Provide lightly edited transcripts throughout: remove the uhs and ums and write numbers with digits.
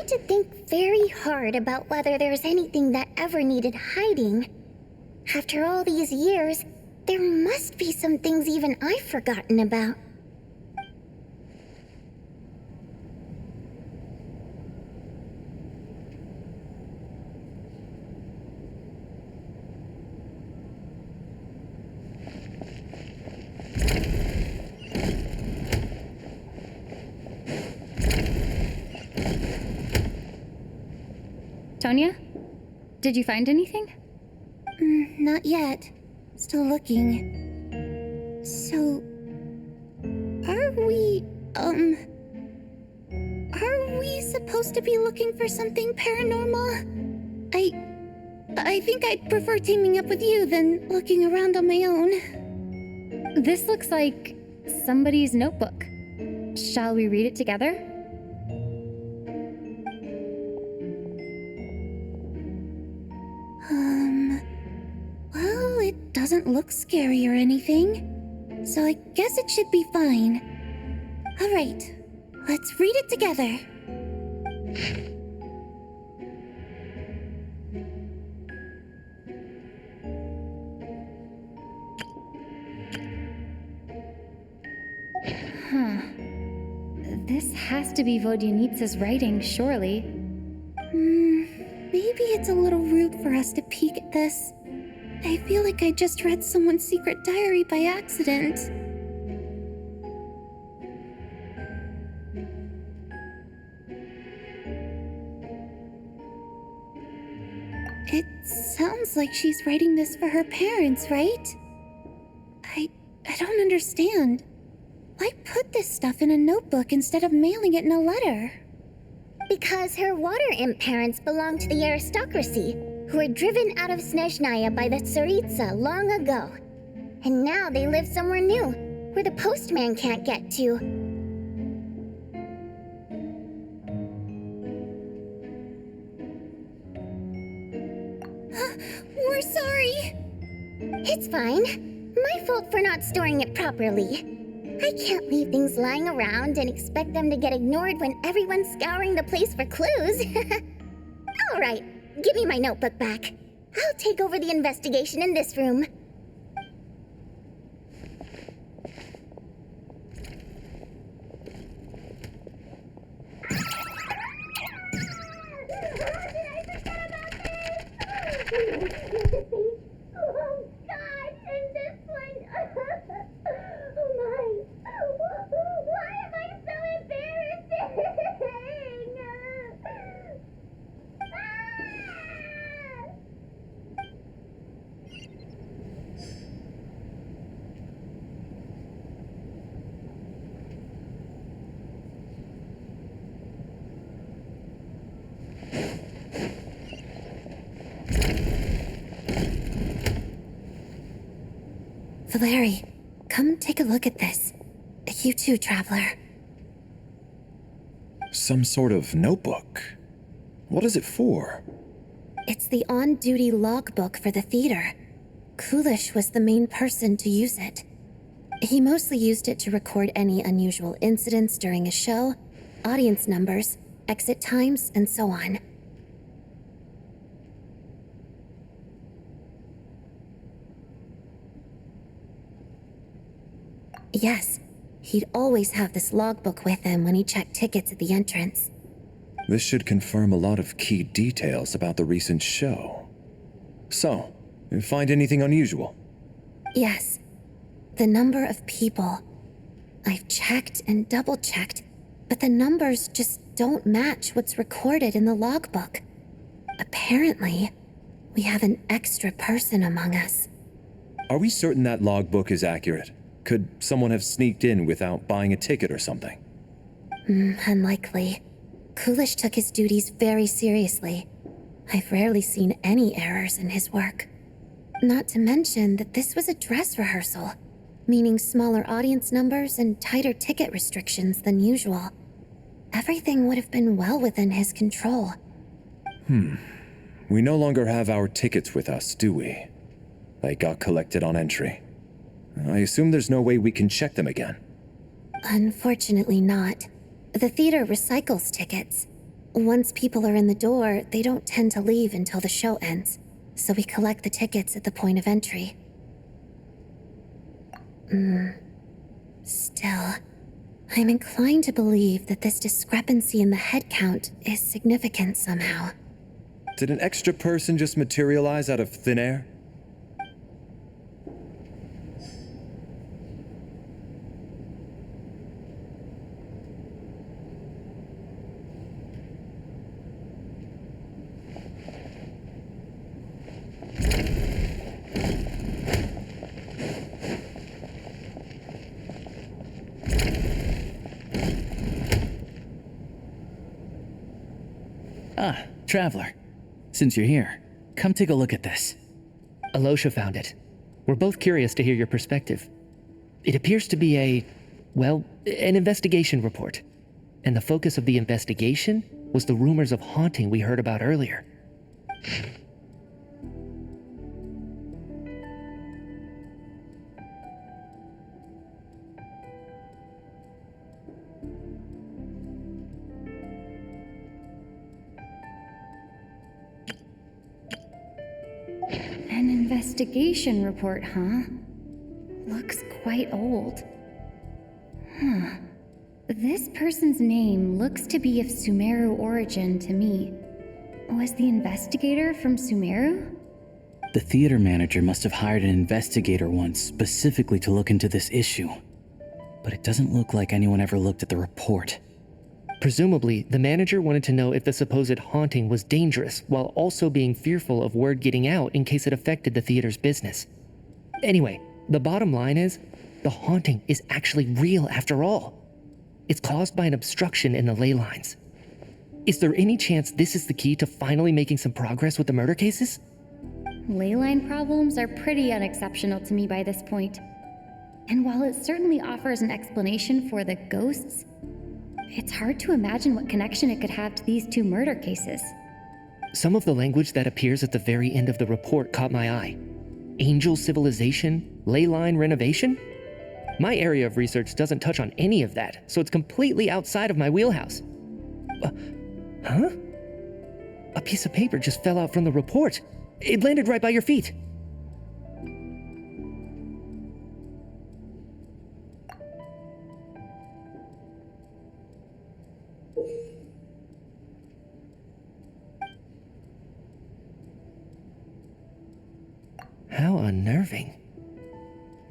had to think very hard about whether there's anything that ever needed hiding. After all these years, there must be some things even I've forgotten about. Tonya? Did you find anything? Not yet. Still looking. So... Are we supposed to be looking for something paranormal? I think I'd prefer teaming up with you than looking around on my own. This looks like somebody's notebook. Shall we read it together? Well, it doesn't look scary or anything, so I guess it should be fine. All right, let's read it together. This has to be Vodyanitsa's writing, surely. Maybe it's a little rude for us to peek at this. I feel like I just read someone's secret diary by accident. It sounds like she's writing this for her parents, right? I don't understand. Why put this stuff in a notebook instead of mailing it in a letter? Because her water imp parents belonged to the aristocracy, who were driven out of Snezhnaya by the Tsaritsa long ago. And now they live somewhere new, where the postman can't get to. We're sorry. It's fine. My fault for not storing it properly. I can't leave things lying around and expect them to get ignored when everyone's scouring the place for clues. All right, give me my notebook back. I'll take over the investigation in this room. Oh God, and this one. Oh my. Why am I so embarrassing? Valeri, come take a look at this. You too, Traveler. Some sort of notebook. What is it for? It's the on-duty logbook for the theater. Kulish was the main person to use it. He mostly used it to record any unusual incidents during a show, audience numbers, exit times, and so on. Yes, he'd always have this logbook with him when he checked tickets at the entrance. This should confirm a lot of key details about the recent show. So, you find anything unusual? Yes. The number of people. I've checked and double-checked, but the numbers just don't match what's recorded in the logbook. Apparently, we have an extra person among us. Are we certain that logbook is accurate? Could someone have sneaked in without buying a ticket or something? Unlikely. Kulish took his duties very seriously. I've rarely seen any errors in his work. Not to mention that this was a dress rehearsal, meaning smaller audience numbers and tighter ticket restrictions than usual. Everything would have been well within his control. We no longer have our tickets with us, do we? They got collected on entry. I assume there's no way we can check them again. Unfortunately not. The theater recycles tickets. Once people are in the door, they don't tend to leave until the show ends, so we collect the tickets at the point of entry. Still, I'm inclined to believe that this discrepancy in the head count is significant somehow. Did an extra person just materialize out of thin air? Ah, Traveler. Since you're here, come take a look at this. Alosha found it. We're both curious to hear your perspective. It appears to be an investigation report. And the focus of the investigation was the rumors of haunting we heard about earlier. An investigation report, huh? Looks quite old. This person's name looks to be of Sumeru origin to me. Was the investigator from Sumeru? The theater manager must have hired an investigator once specifically to look into this issue. But it doesn't look like anyone ever looked at the report. Presumably, the manager wanted to know if the supposed haunting was dangerous, while also being fearful of word getting out in case it affected the theater's business. Anyway, the bottom line is, the haunting is actually real after all. It's caused by an obstruction in the ley lines. Is there any chance this is the key to finally making some progress with the murder cases? Ley line problems are pretty unexceptional to me by this point. And while it certainly offers an explanation for the ghosts, it's hard to imagine what connection it could have to these two murder cases. Some of the language that appears at the very end of the report caught my eye. Angel civilization, ley line renovation? My area of research doesn't touch on any of that, so it's completely outside of my wheelhouse. Huh? A piece of paper just fell out from the report. It landed right by your feet. How unnerving.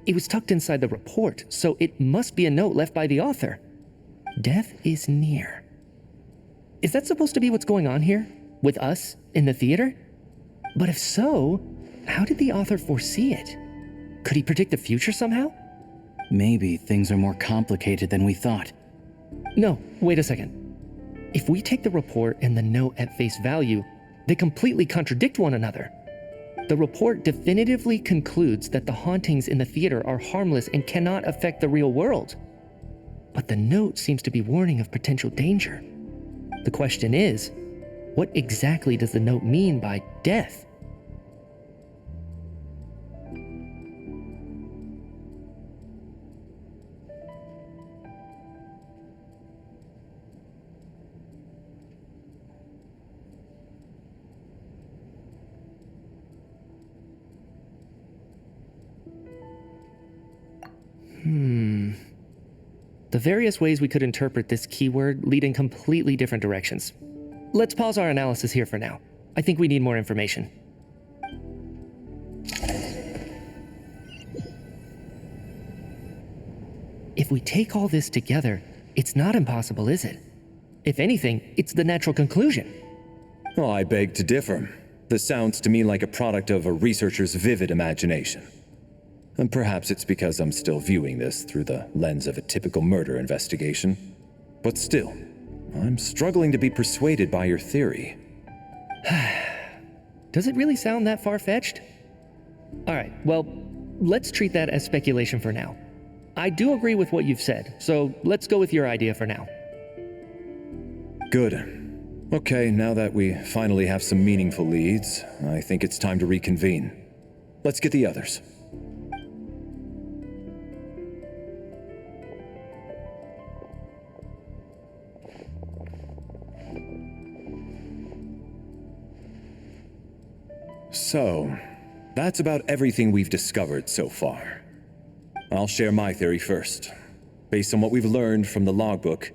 It was tucked inside the report, so it must be a note left by the author. Death is near. Is that supposed to be what's going on here? With us in the theater? But if so, how did the author foresee it? Could he predict the future somehow? Maybe things are more complicated than we thought. No, wait a second. If we take the report and the note at face value, they completely contradict one another. The report definitively concludes that the hauntings in the theater are harmless and cannot affect the real world. But the note seems to be warning of potential danger. The question is, what exactly does the note mean by death? The various ways we could interpret this keyword lead in completely different directions. Let's pause our analysis here for now. I think we need more information. If we take all this together, it's not impossible, is it? If anything, it's the natural conclusion. Oh, I beg to differ. This sounds to me like a product of a researcher's vivid imagination. And perhaps it's because I'm still viewing this through the lens of a typical murder investigation. But still, I'm struggling to be persuaded by your theory. Does it really sound that far-fetched? Alright, well, let's treat that as speculation for now. I do agree with what you've said, so let's go with your idea for now. Good. Okay, now that we finally have some meaningful leads, I think it's time to reconvene. Let's get the others. So, that's about everything we've discovered so far. I'll share my theory first. Based on what we've learned from the logbook,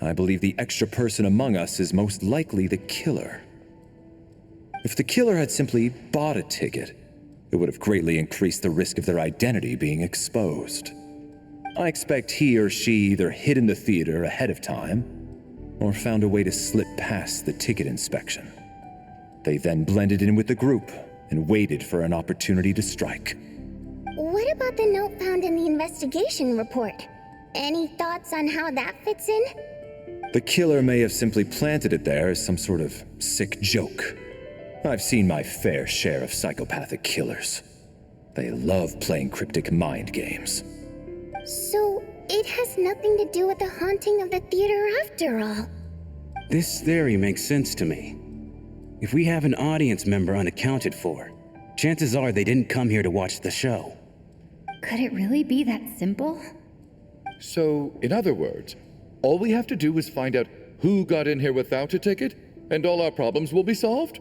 I believe the extra person among us is most likely the killer. If the killer had simply bought a ticket, it would have greatly increased the risk of their identity being exposed. I expect he or she either hid in the theater ahead of time, or found a way to slip past the ticket inspection. They then blended in with the group and waited for an opportunity to strike. What about the note found in the investigation report? Any thoughts on how that fits in? The killer may have simply planted it there as some sort of sick joke. I've seen my fair share of psychopathic killers. They love playing cryptic mind games. So, it has nothing to do with the haunting of the theater after all. This theory makes sense to me. If we have an audience member unaccounted for, chances are they didn't come here to watch the show. Could it really be that simple? So, in other words, all we have to do is find out who got in here without a ticket, and all our problems will be solved?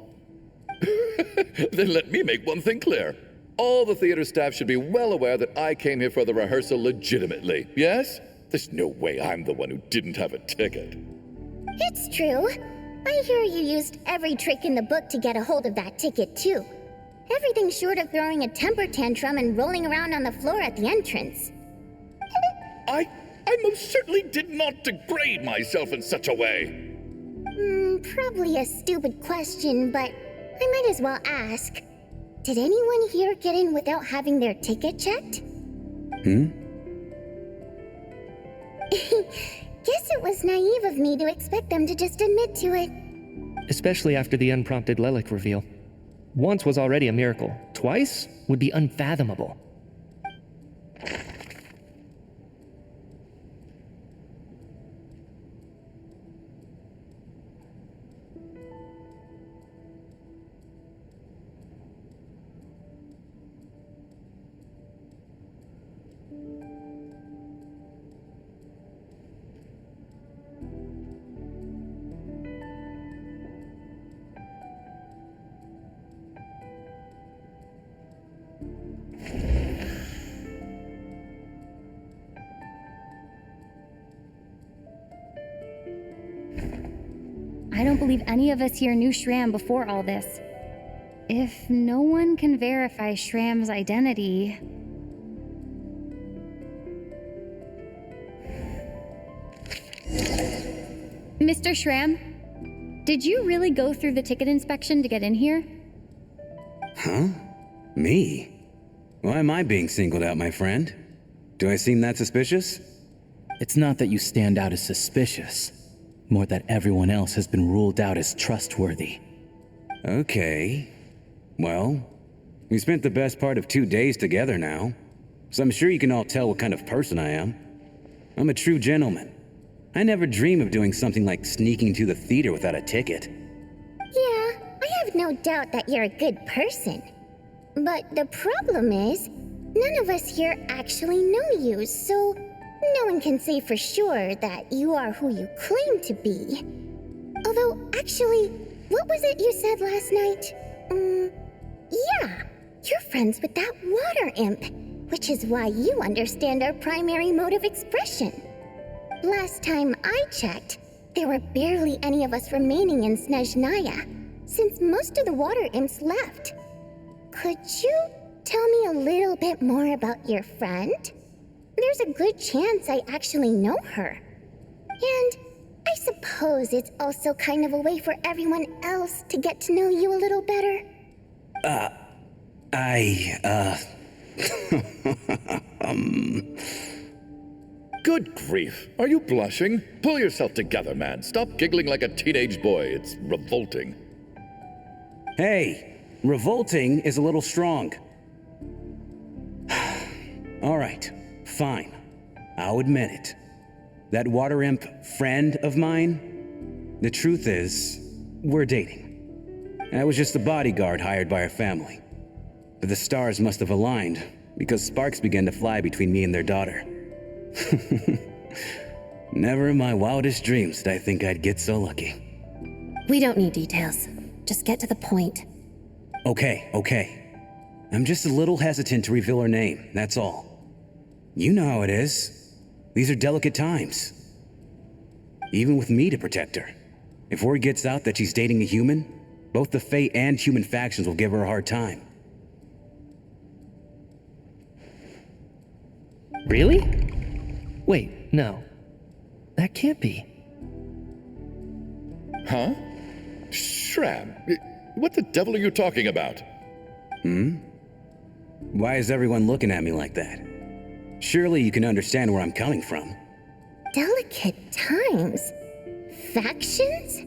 Then let me make one thing clear. All the theater staff should be well aware that I came here for the rehearsal legitimately, yes? There's no way I'm the one who didn't have a ticket. It's true. I hear you used every trick in the book to get a hold of that ticket, too. Everything short of throwing a temper tantrum and rolling around on the floor at the entrance. I most certainly did not degrade myself in such a way. Probably a stupid question, but I might as well ask. Did anyone here get in without having their ticket checked? Guess it was naive of me to expect them to just admit to it. Especially after the unprompted Lelic reveal. Once was already a miracle. Twice would be unfathomable. I don't believe any of us here knew Shram before all this. If no one can verify Shram's identity... Mr. Shram, did you really go through the ticket inspection to get in here? Huh? Me? Why am I being singled out, my friend? Do I seem that suspicious? It's not that you stand out as suspicious, more that everyone else has been ruled out as trustworthy. Okay. Well, we spent the best part of 2 days together now, so I'm sure you can all tell what kind of person I am. I'm a true gentleman. I never dream of doing something like sneaking to the theater without a ticket. Yeah, I have no doubt that you're a good person. But the problem is, none of us here actually know you, so no one can say for sure that you are who you claim to be. Although, actually, what was it you said last night? Yeah, you're friends with that water imp, which is why you understand our primary mode of expression. Last time I checked, there were barely any of us remaining in Snezhnaya, since most of the water imps left. Could you tell me a little bit more about your friend? There's a good chance I actually know her. And I suppose it's also kind of a way for everyone else to get to know you a little better. Good grief. Are you blushing? Pull yourself together, man. Stop giggling like a teenage boy. It's revolting. Hey, revolting is a little strong. All right, fine. I'll admit it. That water imp friend of mine, the truth is, we're dating. I was just a bodyguard hired by our family. But the stars must have aligned because sparks began to fly between me and their daughter. Never in my wildest dreams did I think I'd get so lucky. We don't need details. Just get to the point. Okay. I'm just a little hesitant to reveal her name, that's all. You know how it is. These are delicate times. Even with me to protect her. If word gets out that she's dating a human, both the Fae and human factions will give her a hard time. Really? Wait, no. That can't be. Huh? Shram, what the devil are you talking about? Why is everyone looking at me like that? Surely you can understand where I'm coming from. Delicate times? Factions?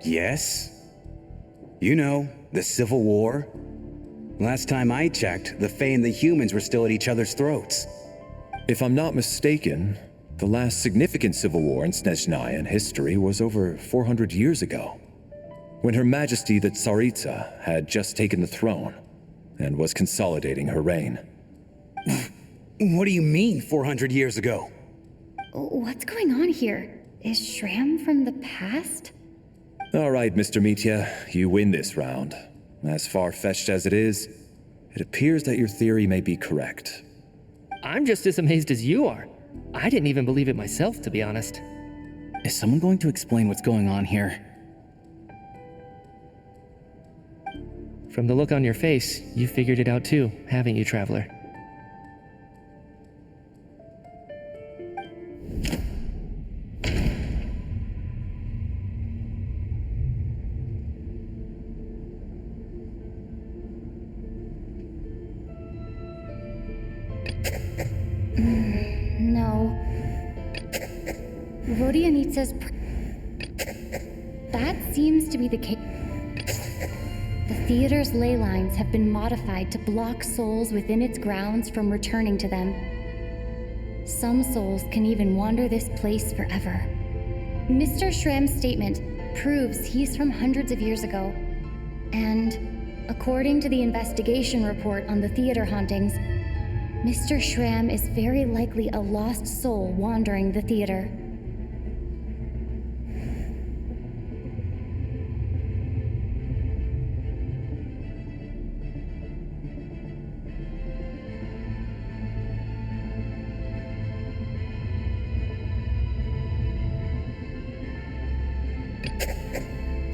Yes? You know, the Civil War? Last time I checked, the Fae and the humans were still at each other's throats. If I'm not mistaken, the last significant civil war in Snezhnayan history was over 400 years ago, when Her Majesty the Tsaritsa had just taken the throne and was consolidating her reign. What do you mean, 400 years ago? What's going on here? Is Shram from the past? All right, Mr. Mitya, you win this round. As far-fetched as it is, it appears that your theory may be correct. I'm just as amazed as you are. I didn't even believe it myself, to be honest. Is someone going to explain what's going on here? From the look on your face, you figured it out too, haven't you, Traveler? No. Vodianitsa's that seems to be the case. The theater's ley lines have been modified to block souls within its grounds from returning to them. Some souls can even wander this place forever. Mr. Shram's statement proves he's from hundreds of years ago. And according to the investigation report on the theater hauntings, Mr. Shram is very likely a lost soul wandering the theater.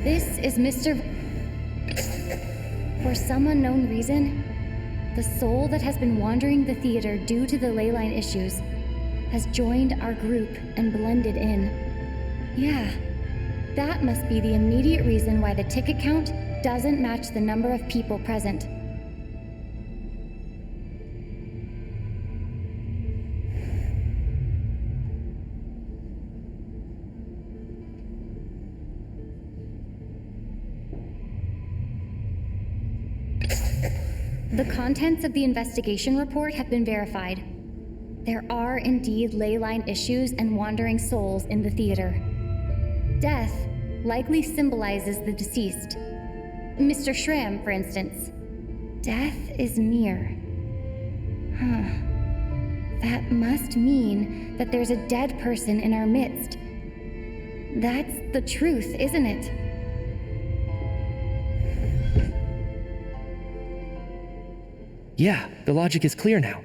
This is Mr. For some unknown reason, the soul that has been wandering the theater due to the leyline issues has joined our group and blended in. Yeah, that must be the immediate reason why the ticket count doesn't match the number of people present. The contents of the investigation report have been verified. There are indeed leyline issues and wandering souls in the theater. Death likely symbolizes the deceased. Mr. Shram, for instance. Death is near. That must mean that there's a dead person in our midst. That's the truth, isn't it? Yeah, the logic is clear now.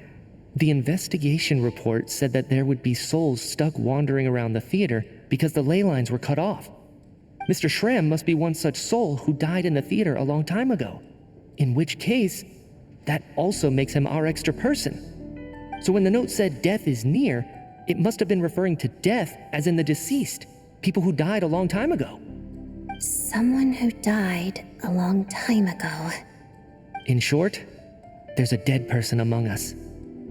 The investigation report said that there would be souls stuck wandering around the theater because the ley lines were cut off. Mr. Shram must be one such soul who died in the theater a long time ago. In which case, that also makes him our extra person. So when the note said death is near, it must have been referring to death as in the deceased, people who died a long time ago. Someone who died a long time ago. In short, there's a dead person among us.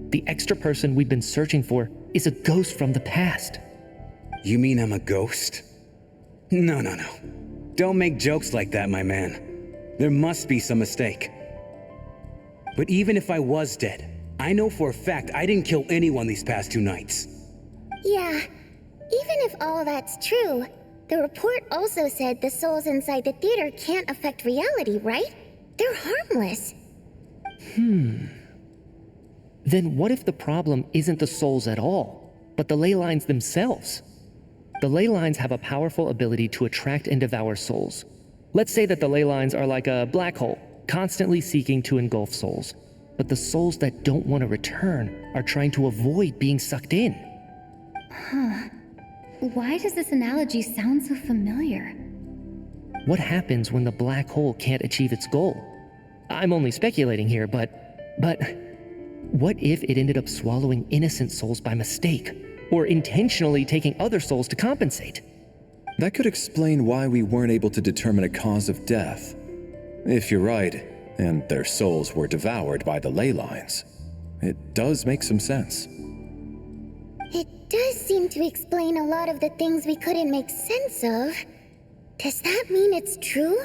The extra person we've been searching for is a ghost from the past. You mean I'm a ghost? No. Don't make jokes like that, my man. There must be some mistake. But even if I was dead, I know for a fact I didn't kill anyone these past 2 nights. Yeah, even if all that's true, the report also said the souls inside the theater can't affect reality, right? They're harmless. Then what if the problem isn't the souls at all, but the ley lines themselves? The ley lines have a powerful ability to attract and devour souls. Let's say that the ley lines are like a black hole, constantly seeking to engulf souls. But the souls that don't want to return are trying to avoid being sucked in. Why does this analogy sound so familiar? What happens when the black hole can't achieve its goal? I'm only speculating here, but what if it ended up swallowing innocent souls by mistake, or intentionally taking other souls to compensate? That could explain why we weren't able to determine a cause of death. If you're right, and their souls were devoured by the ley lines, it does make some sense. It does seem to explain a lot of the things we couldn't make sense of. Does that mean it's true?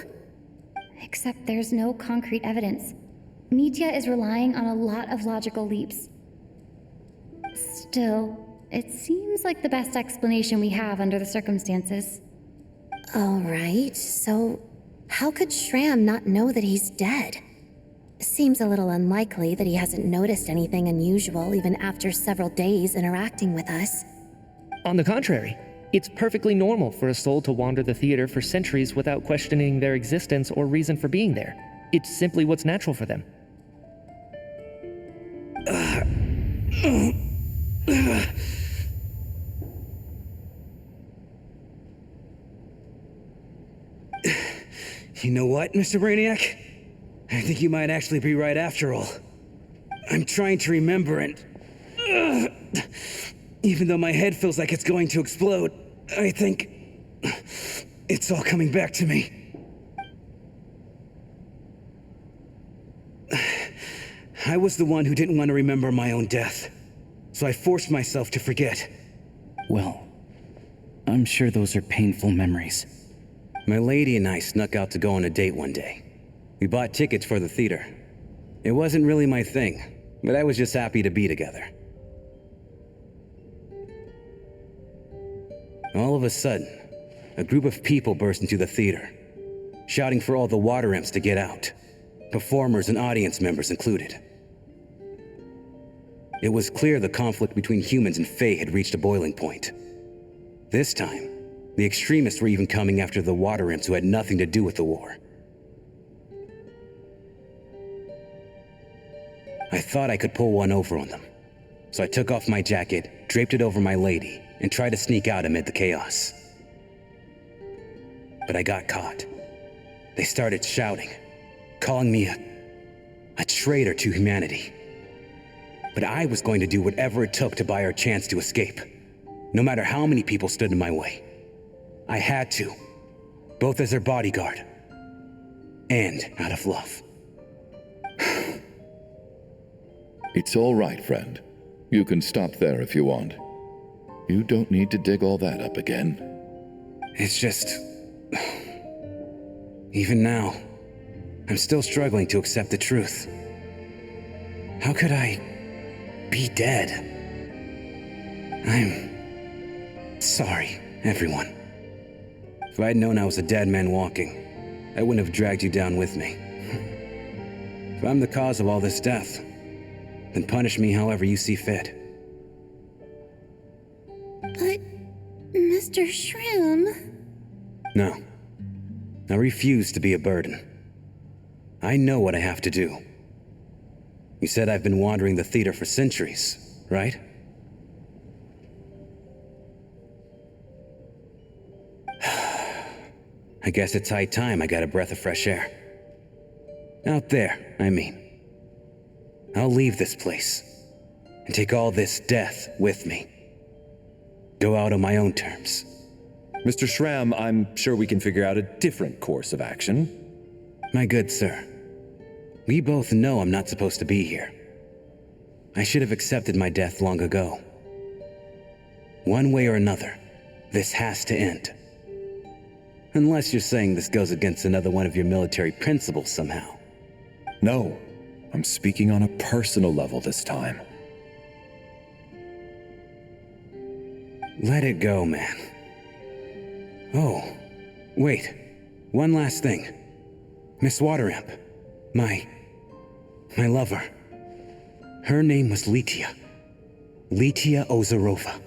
Except there's no concrete evidence. Media is relying on a lot of logical leaps. Still, it seems like the best explanation we have under the circumstances. All right, so how could Shram not know that he's dead? Seems a little unlikely that he hasn't noticed anything unusual even after several days interacting with us. On the contrary, it's perfectly normal for a soul to wander the theater for centuries without questioning their existence or reason for being there. It's simply what's natural for them. You know what, Mr. Brainiac? I think you might actually be right after all. I'm trying to remember and... even though my head feels like it's going to explode, I think... it's all coming back to me. I was the one who didn't want to remember my own death, so I forced myself to forget. Well, I'm sure those are painful memories. My lady and I snuck out to go on a date one day. We bought tickets for the theater. It wasn't really my thing, but I was just happy to be together. All of a sudden, a group of people burst into the theater, shouting for all the water imps to get out, performers and audience members included. It was clear the conflict between humans and Fae had reached a boiling point. This time, the extremists were even coming after the water imps who had nothing to do with the war. I thought I could pull one over on them, so I took off my jacket, draped it over my lady, and tried to sneak out amid the chaos. But I got caught. They started shouting, calling me a traitor to humanity. But I was going to do whatever it took to buy our chance to escape, no matter how many people stood in my way. I had to, both as their bodyguard and out of love. It's all right, friend. You can stop there if you want. You don't need to dig all that up again. It's just... even now, I'm still struggling to accept the truth. How could I be dead? I'm sorry, everyone. If I'd known I was a dead man walking, I wouldn't have dragged you down with me. If I'm the cause of all this death, then punish me however you see fit. But, Mr. Shram... No. I refuse to be a burden. I know what I have to do. You said I've been wandering the theater for centuries, right? I guess it's high time I got a breath of fresh air. Out there, I mean. I'll leave this place and take all this death with me. Go out on my own terms. Mr. Shram, I'm sure we can figure out a different course of action. My good sir, we both know I'm not supposed to be here. I should have accepted my death long ago. One way or another, this has to end. Unless you're saying this goes against another one of your military principles somehow. No, I'm speaking on a personal level this time. Let it go, man. Oh, wait. One last thing. Miss Waterimp. My lover. Her name was Letia. Letia Ozarova.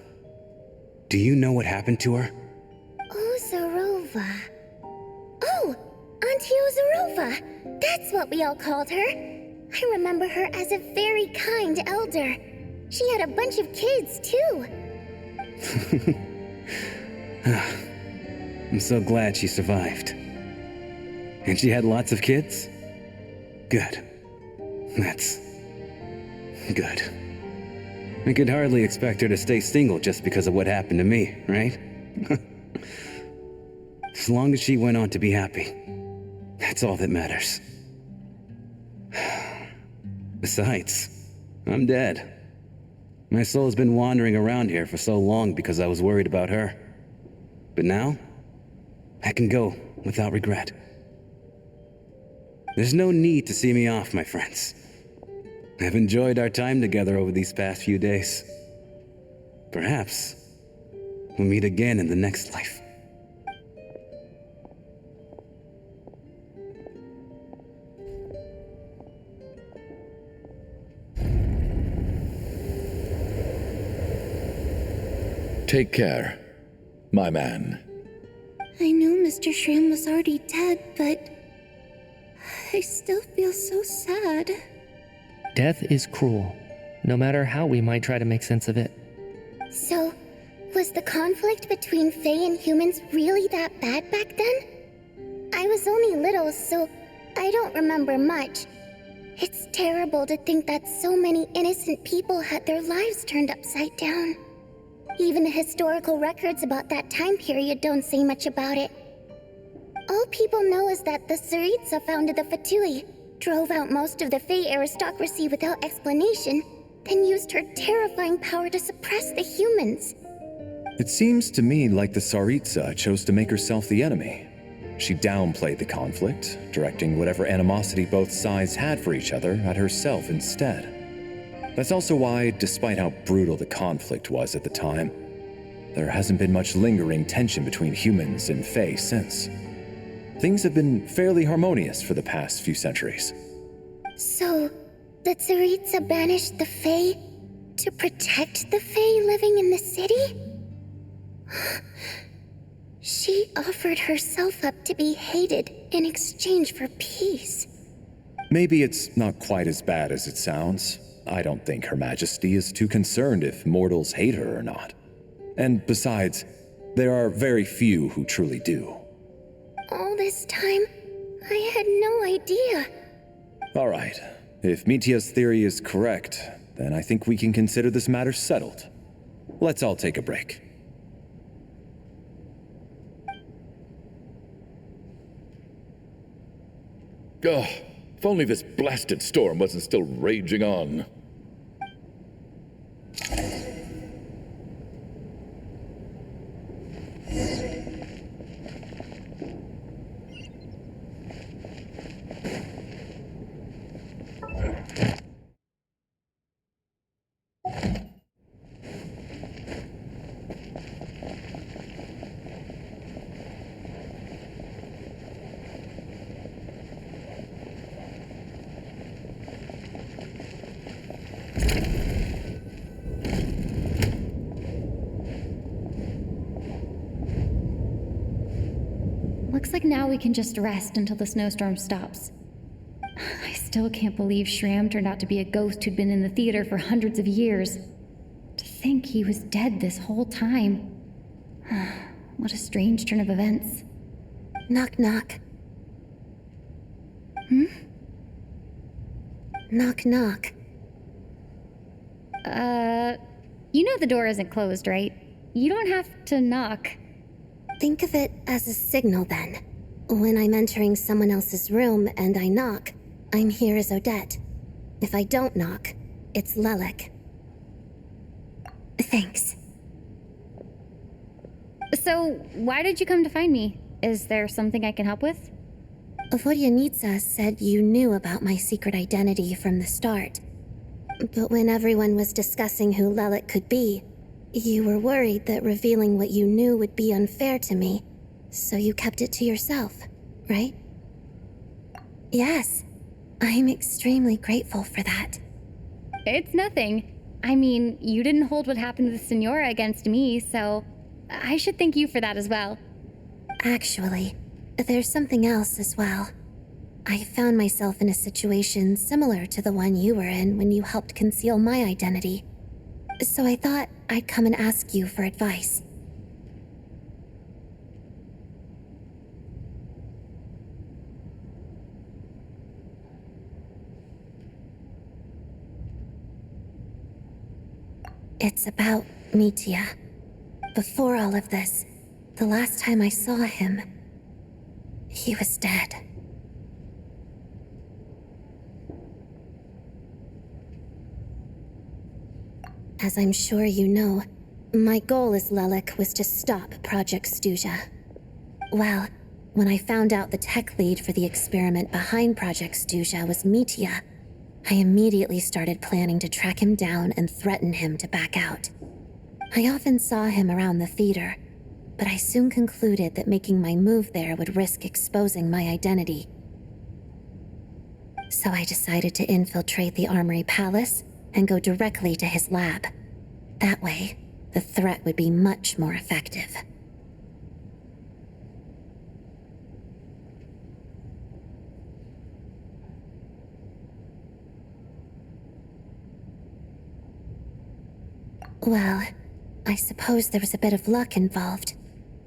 Do you know what happened to her? Ozarova. Oh, Auntie Ozarova. That's what we all called her. I remember her as a very kind elder. She had a bunch of kids, too. I'm so glad she survived. And she had lots of kids? Good. That's good. I could hardly expect her to stay single just because of what happened to me, right? As long as she went on to be happy, that's all that matters. Besides, I'm dead. My soul's been wandering around here for so long because I was worried about her. But now, I can go without regret. There's no need to see me off, my friends. I've enjoyed our time together over these past few days. Perhaps we'll meet again in the next life. Take care, my man. I knew Mr. Shram was already dead, but I still feel so sad. Death is cruel, no matter how we might try to make sense of it. So, was the conflict between Fae and humans really that bad back then? I was only little, so I don't remember much. It's terrible to think that so many innocent people had their lives turned upside down. Even the historical records about that time period don't say much about it. All people know is that the Tsaritsa founded the Fatui, drove out most of the Fae aristocracy without explanation, then used her terrifying power to suppress the humans. It seems to me like the Tsaritsa chose to make herself the enemy. She downplayed the conflict, directing whatever animosity both sides had for each other at herself instead. That's also why, despite how brutal the conflict was at the time, there hasn't been much lingering tension between humans and Fae since. Things have been fairly harmonious for the past few centuries. So, the Tsaritsa banished the Fae to protect the Fae living in the city? She offered herself up to be hated in exchange for peace. Maybe it's not quite as bad as it sounds. I don't think Her Majesty is too concerned if mortals hate her or not. And besides, there are very few who truly do. All this time, I had no idea. All right, if Mitia's theory is correct, then I think we can consider this matter settled. Let's all take a break. Ugh, if only this blasted storm wasn't still raging on. Looks like now we can just rest until the snowstorm stops. I still can't believe Shram turned out to be a ghost who'd been in the theater for hundreds of years. To think he was dead this whole time. What a strange turn of events. Knock, knock. Knock, knock. You know the door isn't closed, right? You don't have to knock. Think of it as a signal then. When I'm entering someone else's room and I knock, I'm here as Odette. If I don't knock, it's Lelik. Thanks. So, why did you come to find me? Is there something I can help with? Vodyanitsa said you knew about my secret identity from the start. But when everyone was discussing who Lelik could be, you were worried that revealing what you knew would be unfair to me, so you kept it to yourself, right? Yes, I'm extremely grateful for that. It's nothing. I mean, you didn't hold what happened with Senora against me, so I should thank you for that as well. Actually, there's something else as well. I found myself in a situation similar to the one you were in when you helped conceal my identity. So I thought I'd come and ask you for advice. It's about Mitya. Before all of this, the last time I saw him, he was dead. As I'm sure you know, my goal as Lelik was to stop Project Stuja. Well, when I found out the tech lead for the experiment behind Project Stuja was Mitya, I immediately started planning to track him down and threaten him to back out. I often saw him around the theater, but I soon concluded that making my move there would risk exposing my identity. So I decided to infiltrate the Armory Palace and go directly to his lab. That way, the threat would be much more effective. Well, I suppose there was a bit of luck involved,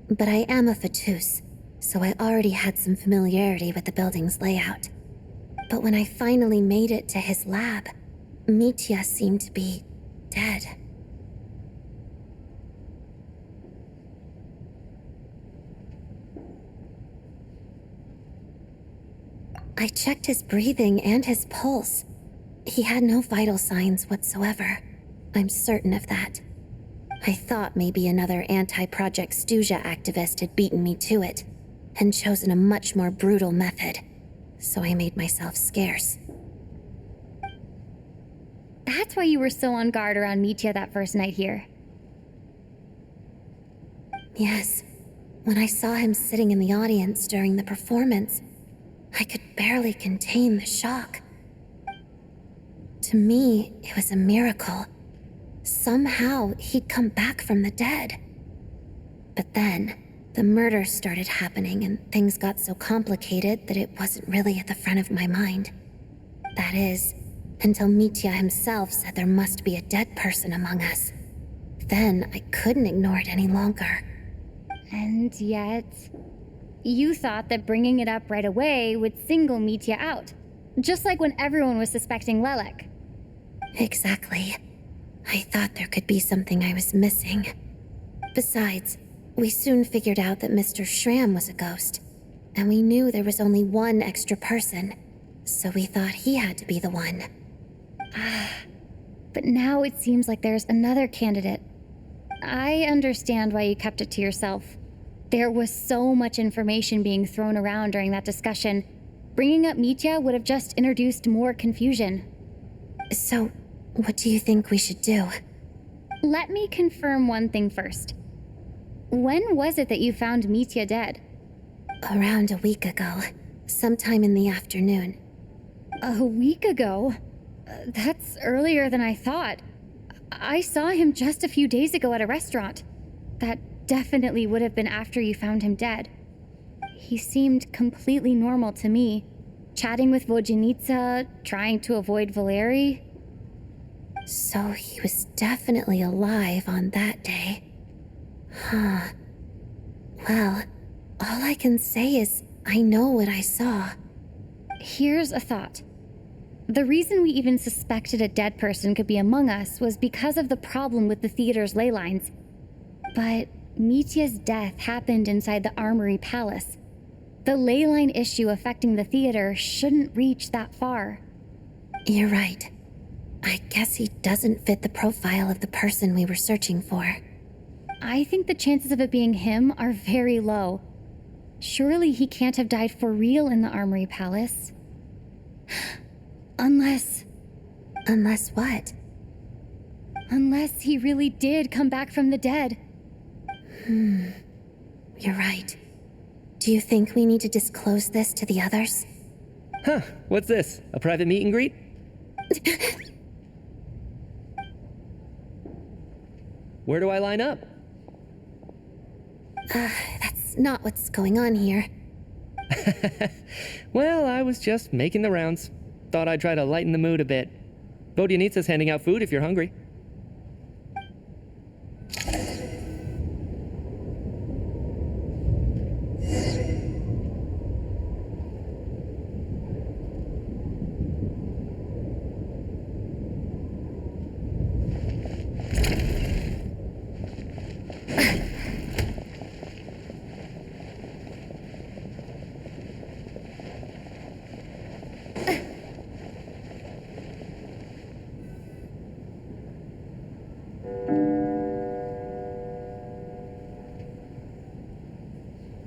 but I am a Fatus, so I already had some familiarity with the building's layout. But when I finally made it to his lab, Mitya seemed to be dead. I checked his breathing and his pulse. He had no vital signs whatsoever. I'm certain of that. I thought maybe another anti-Project Stuja activist had beaten me to it, and chosen a much more brutal method, so I made myself scarce. That's why you were so on guard around Mitya that first night here. Yes, when I saw him sitting in the audience during the performance, I could barely contain the shock. To me, it was a miracle. Somehow, he'd come back from the dead. But then, the murder started happening and things got so complicated that it wasn't really at the front of my mind. That is, until Mitya himself said there must be a dead person among us. Then, I couldn't ignore it any longer. And yet, you thought that bringing it up right away would single Mitya out, just like when everyone was suspecting Lelik. Exactly. I thought there could be something I was missing. Besides, we soon figured out that Mr. Shram was a ghost, and we knew there was only one extra person, so we thought he had to be the one. But now it seems like there's another candidate. I understand why you kept it to yourself. There was so much information being thrown around during that discussion. Bringing up Mitya would have just introduced more confusion. So, what do you think we should do? Let me confirm one thing first. When was it that you found Mitya dead? Around a week ago, sometime in the afternoon. A week ago? That's earlier than I thought. I saw him just a few days ago at a restaurant. That definitely would have been after you found him dead. He seemed completely normal to me, chatting with Vojenitsa, trying to avoid Valeri. So he was definitely alive on that day. Huh. Well, all I can say is I know what I saw. Here's a thought. The reason we even suspected a dead person could be among us was because of the problem with the theater's ley lines. But Mitya's death happened inside the Armory Palace. The ley line issue affecting the theater shouldn't reach that far. You're right. I guess he doesn't fit the profile of the person we were searching for. I think the chances of it being him are very low. Surely he can't have died for real in the Armory Palace. Unless what? Unless he really did come back from the dead. You're right. Do you think we need to disclose this to the others? Huh, what's this? A private meet and greet? Where do I line up? That's not what's going on here. Well, I was just making the rounds. Thought I'd try to lighten the mood a bit. Vodyanitsa's handing out food if you're hungry.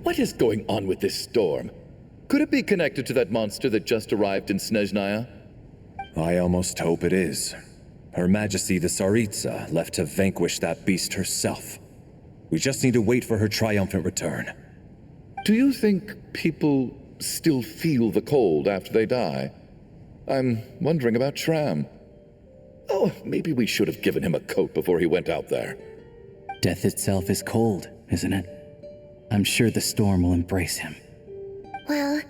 What is going on with this storm? Could it be connected to that monster that just arrived in Snezhnaya? I almost hope it is. Her Majesty the Tsaritsa left to vanquish that beast herself. We just need to wait for her triumphant return. Do you think people still feel the cold after they die? I'm wondering about Shram. Oh, maybe we should have given him a coat before he went out there. Death itself is cold, isn't it? I'm sure the storm will embrace him. Well,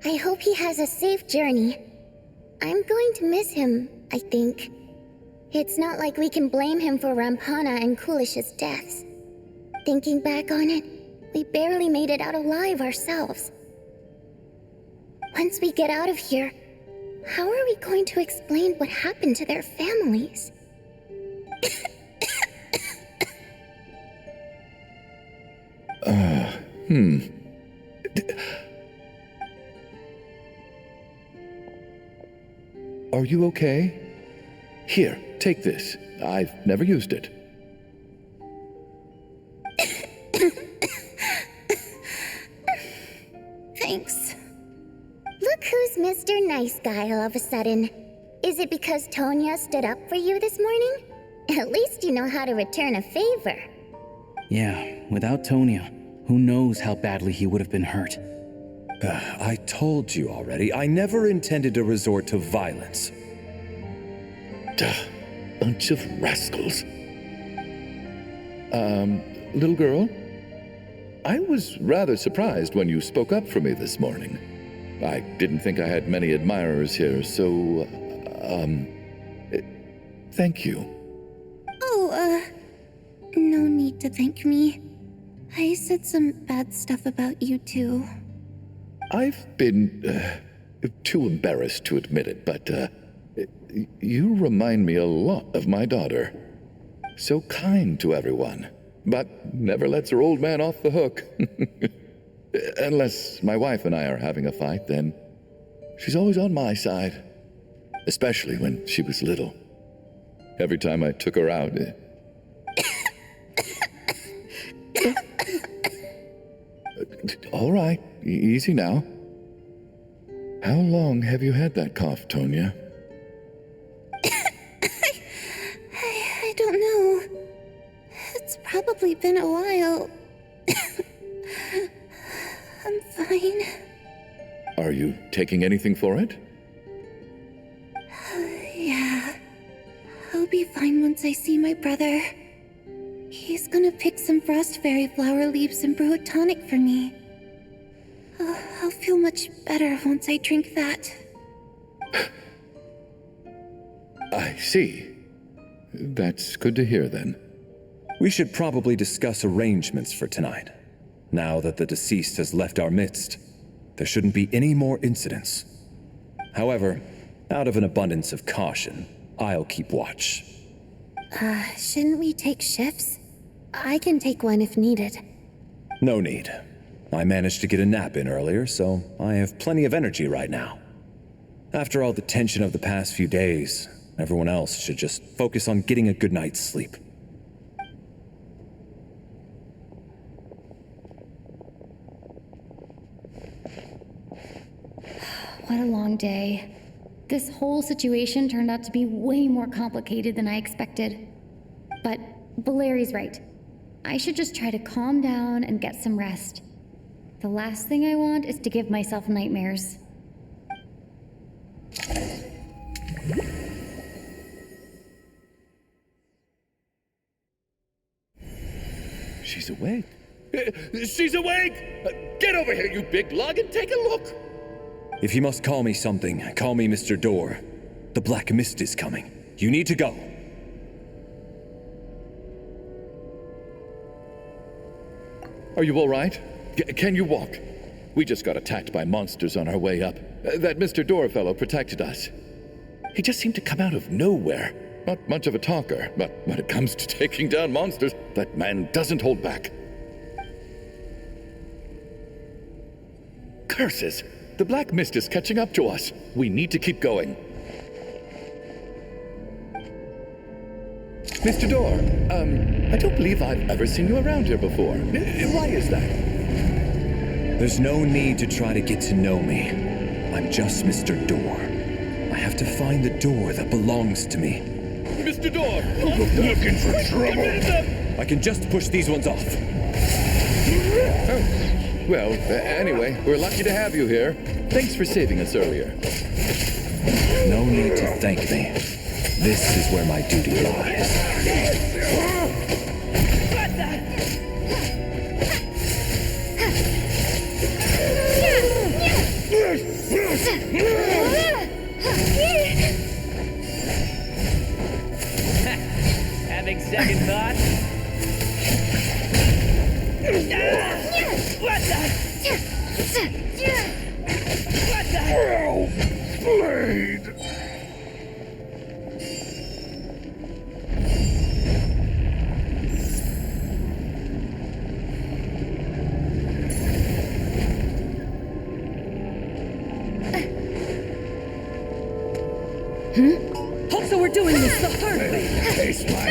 I hope he has a safe journey. I'm going to miss him, I think. It's not like we can blame him for Rampana and Kulish's deaths. Thinking back on it, we barely made it out alive ourselves. Once we get out of here, how are we going to explain what happened to their families? Are you okay? Here, take this. I've never used it. Thanks. Look who's Mr. Nice Guy all of a sudden. Is it because Tonya stood up for you this morning? At least you know how to return a favor. Yeah, without Tonya, who knows how badly he would have been hurt. I told you already, I never intended to resort to violence. Duh, bunch of rascals. Little girl? I was rather surprised when you spoke up for me this morning. I didn't think I had many admirers here, so, thank you. Oh, no need to thank me. I said some bad stuff about you too. I've been, too embarrassed to admit it, but, you remind me a lot of my daughter. So kind to everyone, but never lets her old man off the hook. Unless my wife and I are having a fight, then she's always on my side. Especially when she was little. Every time I took her out. All right, easy now. How long have you had that cough, Tonya? I don't know. It's probably been a while. I'm fine. Are you taking anything for it? Yeah. I'll be fine once I see my brother. He's gonna pick some frost fairy flower leaves and brew a tonic for me. I'll feel much better once I drink that. I see. That's good to hear then. We should probably discuss arrangements for tonight. Now that the deceased has left our midst, there shouldn't be any more incidents. However, out of an abundance of caution, I'll keep watch. Shouldn't we take shifts? I can take one if needed. No need. I managed to get a nap in earlier, so I have plenty of energy right now. After all the tension of the past few days, everyone else should just focus on getting a good night's sleep. What a long day. This whole situation turned out to be way more complicated than I expected. But Valeri's right. I should just try to calm down and get some rest. The last thing I want is to give myself nightmares. She's awake. She's awake! Get over here, you big lug, and take a look! If you must call me something, call me Mr. Door. The Black Mist is coming. You need to go. Are you all right? Can you walk? We just got attacked by monsters on our way up. That Mr. Door fellow protected us. He just seemed to come out of nowhere. Not much of a talker, but when it comes to taking down monsters, that man doesn't hold back. Curses! The Black Mist is catching up to us. We need to keep going. Mr. Door, I don't believe I've ever seen you around here before. Why is that? There's no need to try to get to know me. I'm just Mr. Door. I have to find the door that belongs to me. Mr. Door! Looking for trouble? I can just push these ones off. Oh. Well, anyway, we're lucky to have you here. Thanks for saving us earlier. No need to thank me. This is where my duty lies. Having second thoughts? What the? Blade! So we're doing this the hard way. Taste my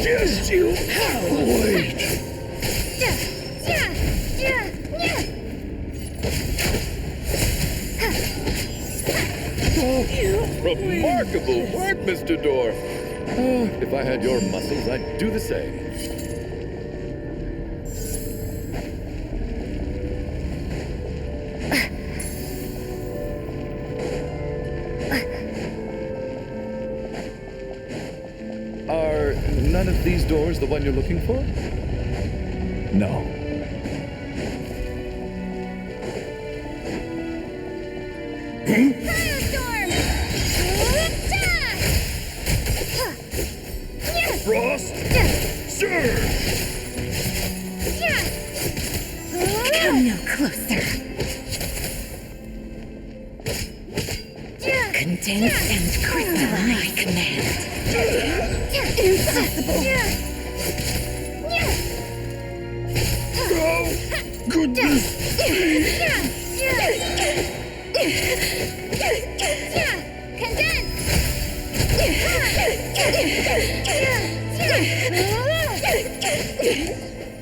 Just you Wait! Remarkable work, Mr. Door. Oh, if I had your muscles, I'd do the same. Are none of these doors the one you're looking for? No. Frost! Surge! Come no closer. Condense and crystalline my command. Impossible. Oh, goodness!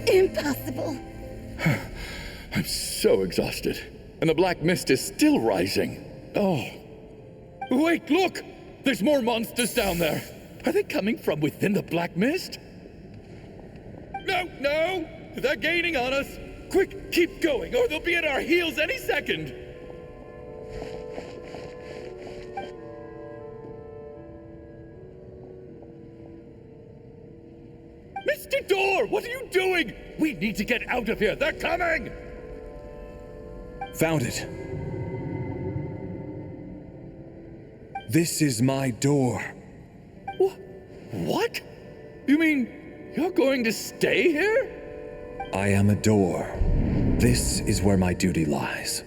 Impossible. I'm so exhausted. And the black mist is still rising. Oh. Wait, look! There's more monsters down there. Are they coming from within the black mist? No! They're gaining on us. Quick, keep going, or they'll be at our heels any second. Mr. Door, what are you doing? We need to get out of here. They're coming! Found it. This is my door. What? You mean you're going to stay here? I am a door. This is where my duty lies.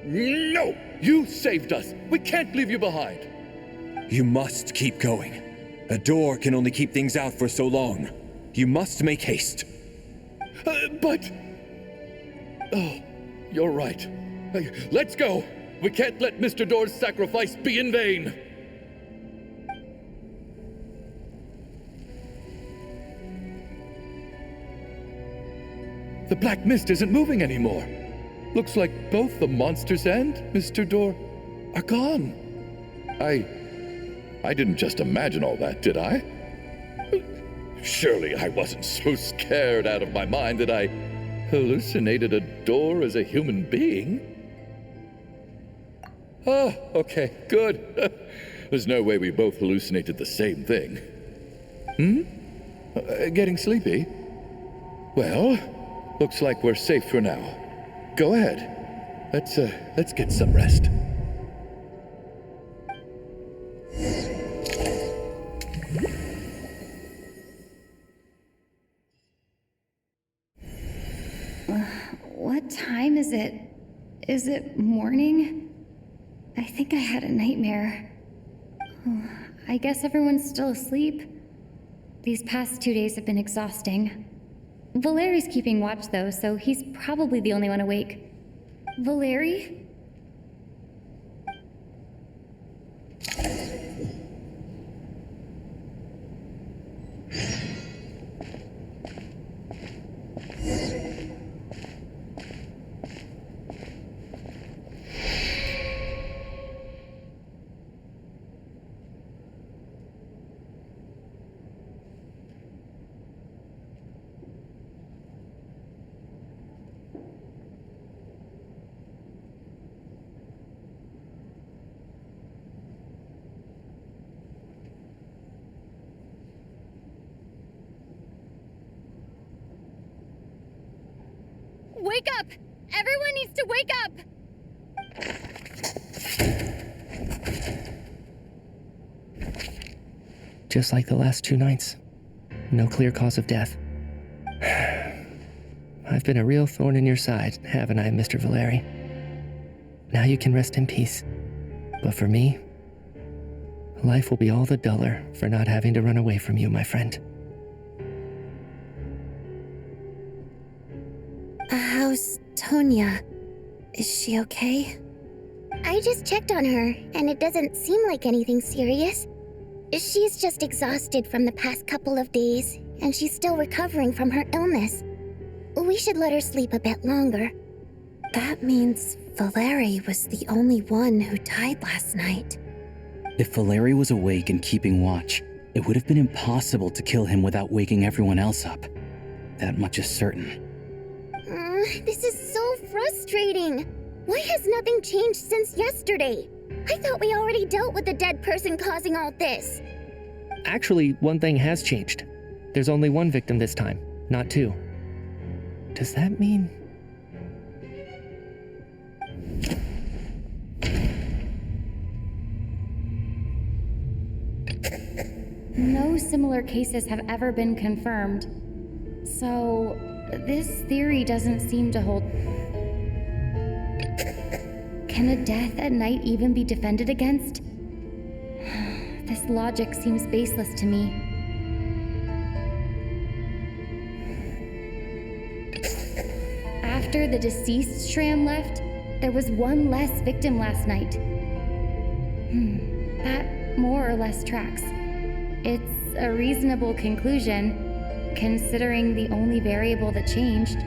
No! You saved us! We can't leave you behind! You must keep going. A door can only keep things out for so long. You must make haste. But... Oh, you're right. Let's go! We can't let Mr. Door's sacrifice be in vain! The black mist isn't moving anymore. Looks like both the monsters and Mr. Door are gone. I didn't just imagine all that, did I? Surely I wasn't so scared out of my mind that I hallucinated a door as a human being? Oh, okay, good. There's no way we both hallucinated the same thing. Getting sleepy? Well, looks like we're safe for now. Go ahead. Let's get some rest. What time is it? Is it morning? I think I had a nightmare. Oh, I guess everyone's still asleep. These past 2 days have been exhausting. Valeri's keeping watch though, so he's probably the only one awake. Valeri? Wake up! Everyone needs to wake up! Just like the last 2 nights. No clear cause of death. I've been a real thorn in your side, haven't I, Mr. Valeri? Now you can rest in peace. But for me, life will be all the duller for not having to run away from you, my friend. How's Tonya? Is she okay? I just checked on her, and it doesn't seem like anything serious. She's just exhausted from the past couple of days, and she's still recovering from her illness. We should let her sleep a bit longer. That means Valeri was the only one who died last night. If Valeri was awake and keeping watch, it would have been impossible to kill him without waking everyone else up. That much is certain. This is so frustrating. Why has nothing changed since yesterday? I thought we already dealt with the dead person causing all this. Actually, one thing has changed. There's only 1 victim this time, not 2. Does that mean... No similar cases have ever been confirmed. So, this theory doesn't seem to hold. Can a death at night even be defended against? This logic seems baseless to me. After the deceased Shram left, there was 1 less victim last night. That more or less tracks. It's a reasonable conclusion, considering the only variable that changed.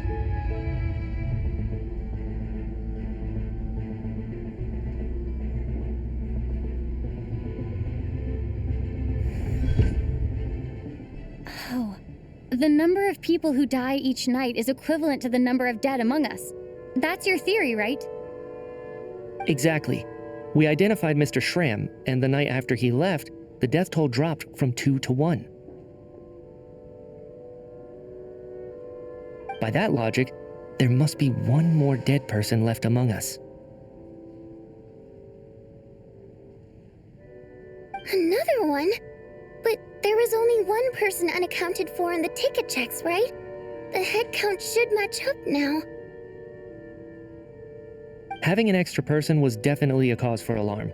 Oh, the number of people who die each night is equivalent to the number of dead among us. That's your theory, right? Exactly. We identified Mr. Shram, and the night after he left, the death toll dropped from 2 to 1. By that logic, there must be 1 more dead person left among us. Another one? But there was only 1 person unaccounted for in the ticket checks, right? The head count should match up now. Having an extra person was definitely a cause for alarm,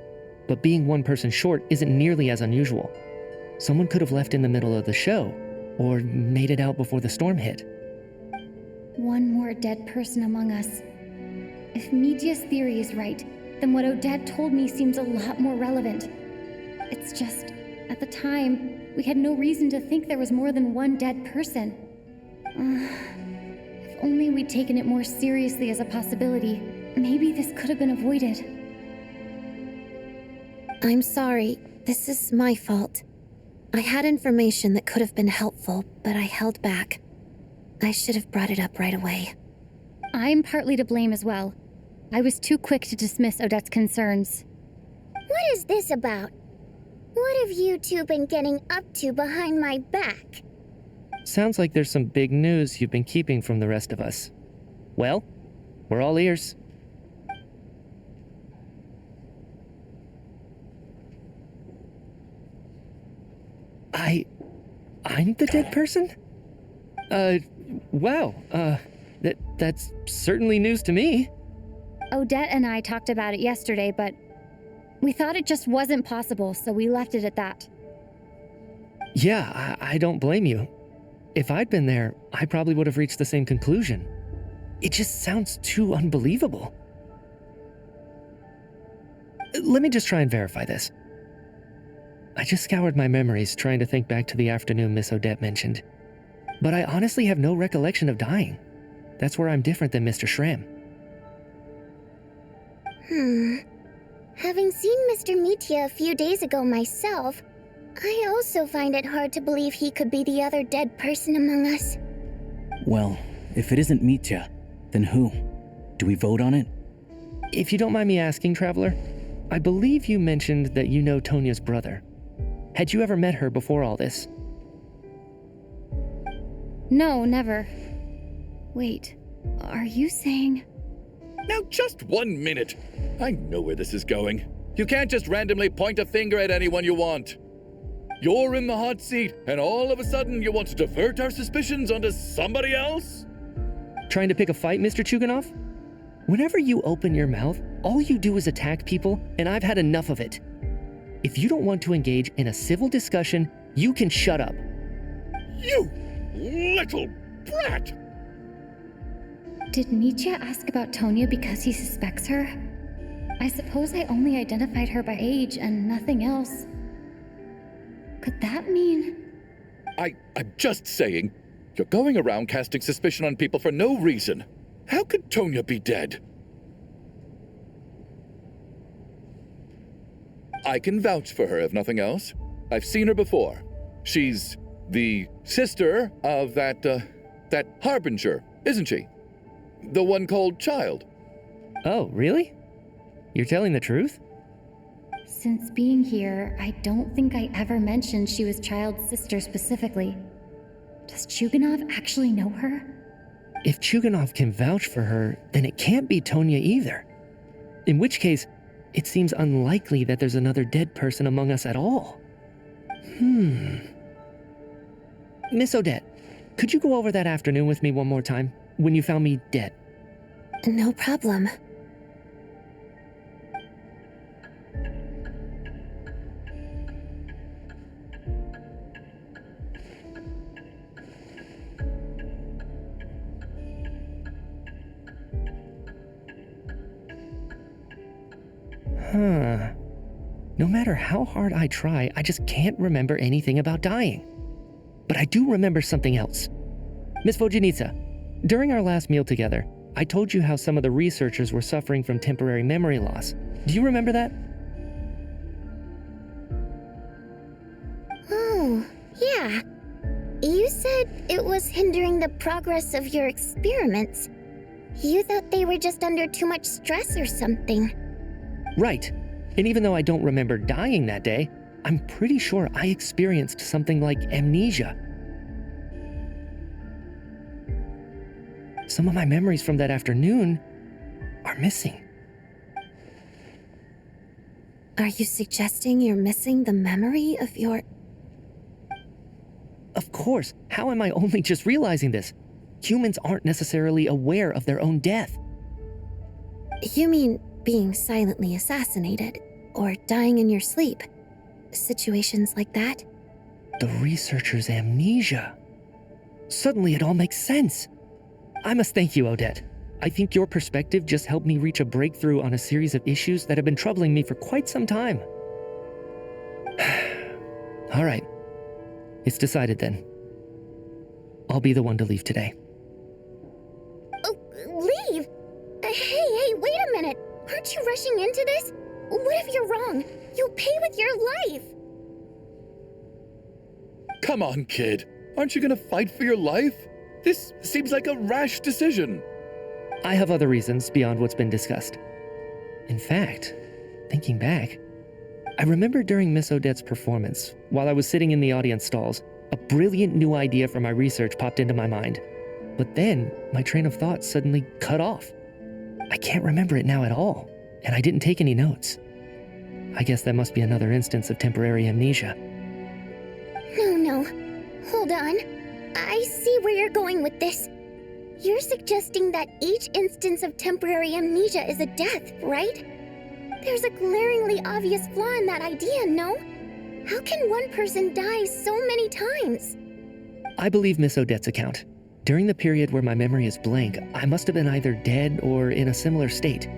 but being 1 person short isn't nearly as unusual. Someone could have left in the middle of the show, or made it out before the storm hit. 1 more dead person among us. If Media's theory is right, then what Odette told me seems a lot more relevant. It's just, at the time, we had no reason to think there was more than 1 dead person. If only we'd taken it more seriously as a possibility, maybe this could have been avoided. I'm sorry. This is my fault. I had information that could have been helpful, but I held back. I should have brought it up right away. I'm partly to blame as well. I was too quick to dismiss Odette's concerns. What is this about? What have you two been getting up to behind my back? Sounds like there's some big news you've been keeping from the rest of us. Well, we're all ears. I'm the dead person? Wow, that's certainly news to me. Odette and I talked about it yesterday, but we thought it just wasn't possible, so we left it at that. Yeah, I don't blame you. If I'd been there, I probably would have reached the same conclusion. It just sounds too unbelievable. Let me just try and verify this. I just scoured my memories trying to think back to the afternoon Miss Odette mentioned. But I honestly have no recollection of dying. That's where I'm different than Mr. Schramm. Having seen Mr. Mitya a few days ago myself, I also find it hard to believe he could be the other dead person among us. Well, if it isn't Mitya, then who? Do we vote on it? If you don't mind me asking, Traveler, I believe you mentioned that you know Tonya's brother. Had you ever met her before all this? No, never. Wait, are you saying... Now, just 1 minute. I know where this is going. You can't just randomly point a finger at anyone you want. You're in the hot seat, and all of a sudden you want to divert our suspicions onto somebody else? Trying to pick a fight, Mr. Chuganov? Whenever you open your mouth, all you do is attack people, and I've had enough of it. If you don't want to engage in a civil discussion, you can shut up. You little brat! Did Mitya ask about Tonya because he suspects her? I suppose I only identified her by age and nothing else. Could that mean... I'm just saying, you're going around casting suspicion on people for no reason. How could Tonya be dead? I can vouch for her, if nothing else. I've seen her before. She's the sister of that Harbinger, isn't she? The one called Child. Oh, really? You're telling the truth? Since being here, I don't think I ever mentioned she was Child's sister specifically. Does Chuganov actually know her? If Chuganov can vouch for her, then it can't be Tonya either. In which case, it seems unlikely that there's another dead person among us at all. Miss Odette, could you go over that afternoon with me one more time, when you found me dead? No problem. No matter how hard I try, I just can't remember anything about dying. But I do remember something else. Miss Vojanitsa, during our last meal together, I told you how some of the researchers were suffering from temporary memory loss. Do you remember that? Oh, yeah. You said it was hindering the progress of your experiments. You thought they were just under too much stress or something. Right. And even though I don't remember dying that day, I'm pretty sure I experienced something like amnesia. Some of my memories from that afternoon are missing. Are you suggesting you're missing the memory of your... Of course. How am I only just realizing this? Humans aren't necessarily aware of their own death. You mean being silently assassinated, or dying in your sleep? Situations like that? The researcher's amnesia. Suddenly it all makes sense. I must thank you, Odette. I think your perspective just helped me reach a breakthrough on a series of issues that have been troubling me for quite some time. All right. It's decided then. I'll be the one to leave today. Oh, leave? Hey, wait a minute. Aren't you rushing into this? What if you're wrong? You'll pay with your life. Come on, kid. Aren't you gonna fight for your life? This seems like a rash decision. I have other reasons beyond what's been discussed. In fact, thinking back, I remember during Miss Odette's performance, while I was sitting in the audience stalls, a brilliant new idea for my research popped into my mind. But then, my train of thought suddenly cut off. I can't remember it now at all, and I didn't take any notes. I guess that must be another instance of temporary amnesia. No. Hold on. I see where you're going with this. You're suggesting that each instance of temporary amnesia is a death, right? There's a glaringly obvious flaw in that idea, no? How can one person die so many times? I believe Miss Odette's account. During the period where my memory is blank, I must have been either dead or in a similar state.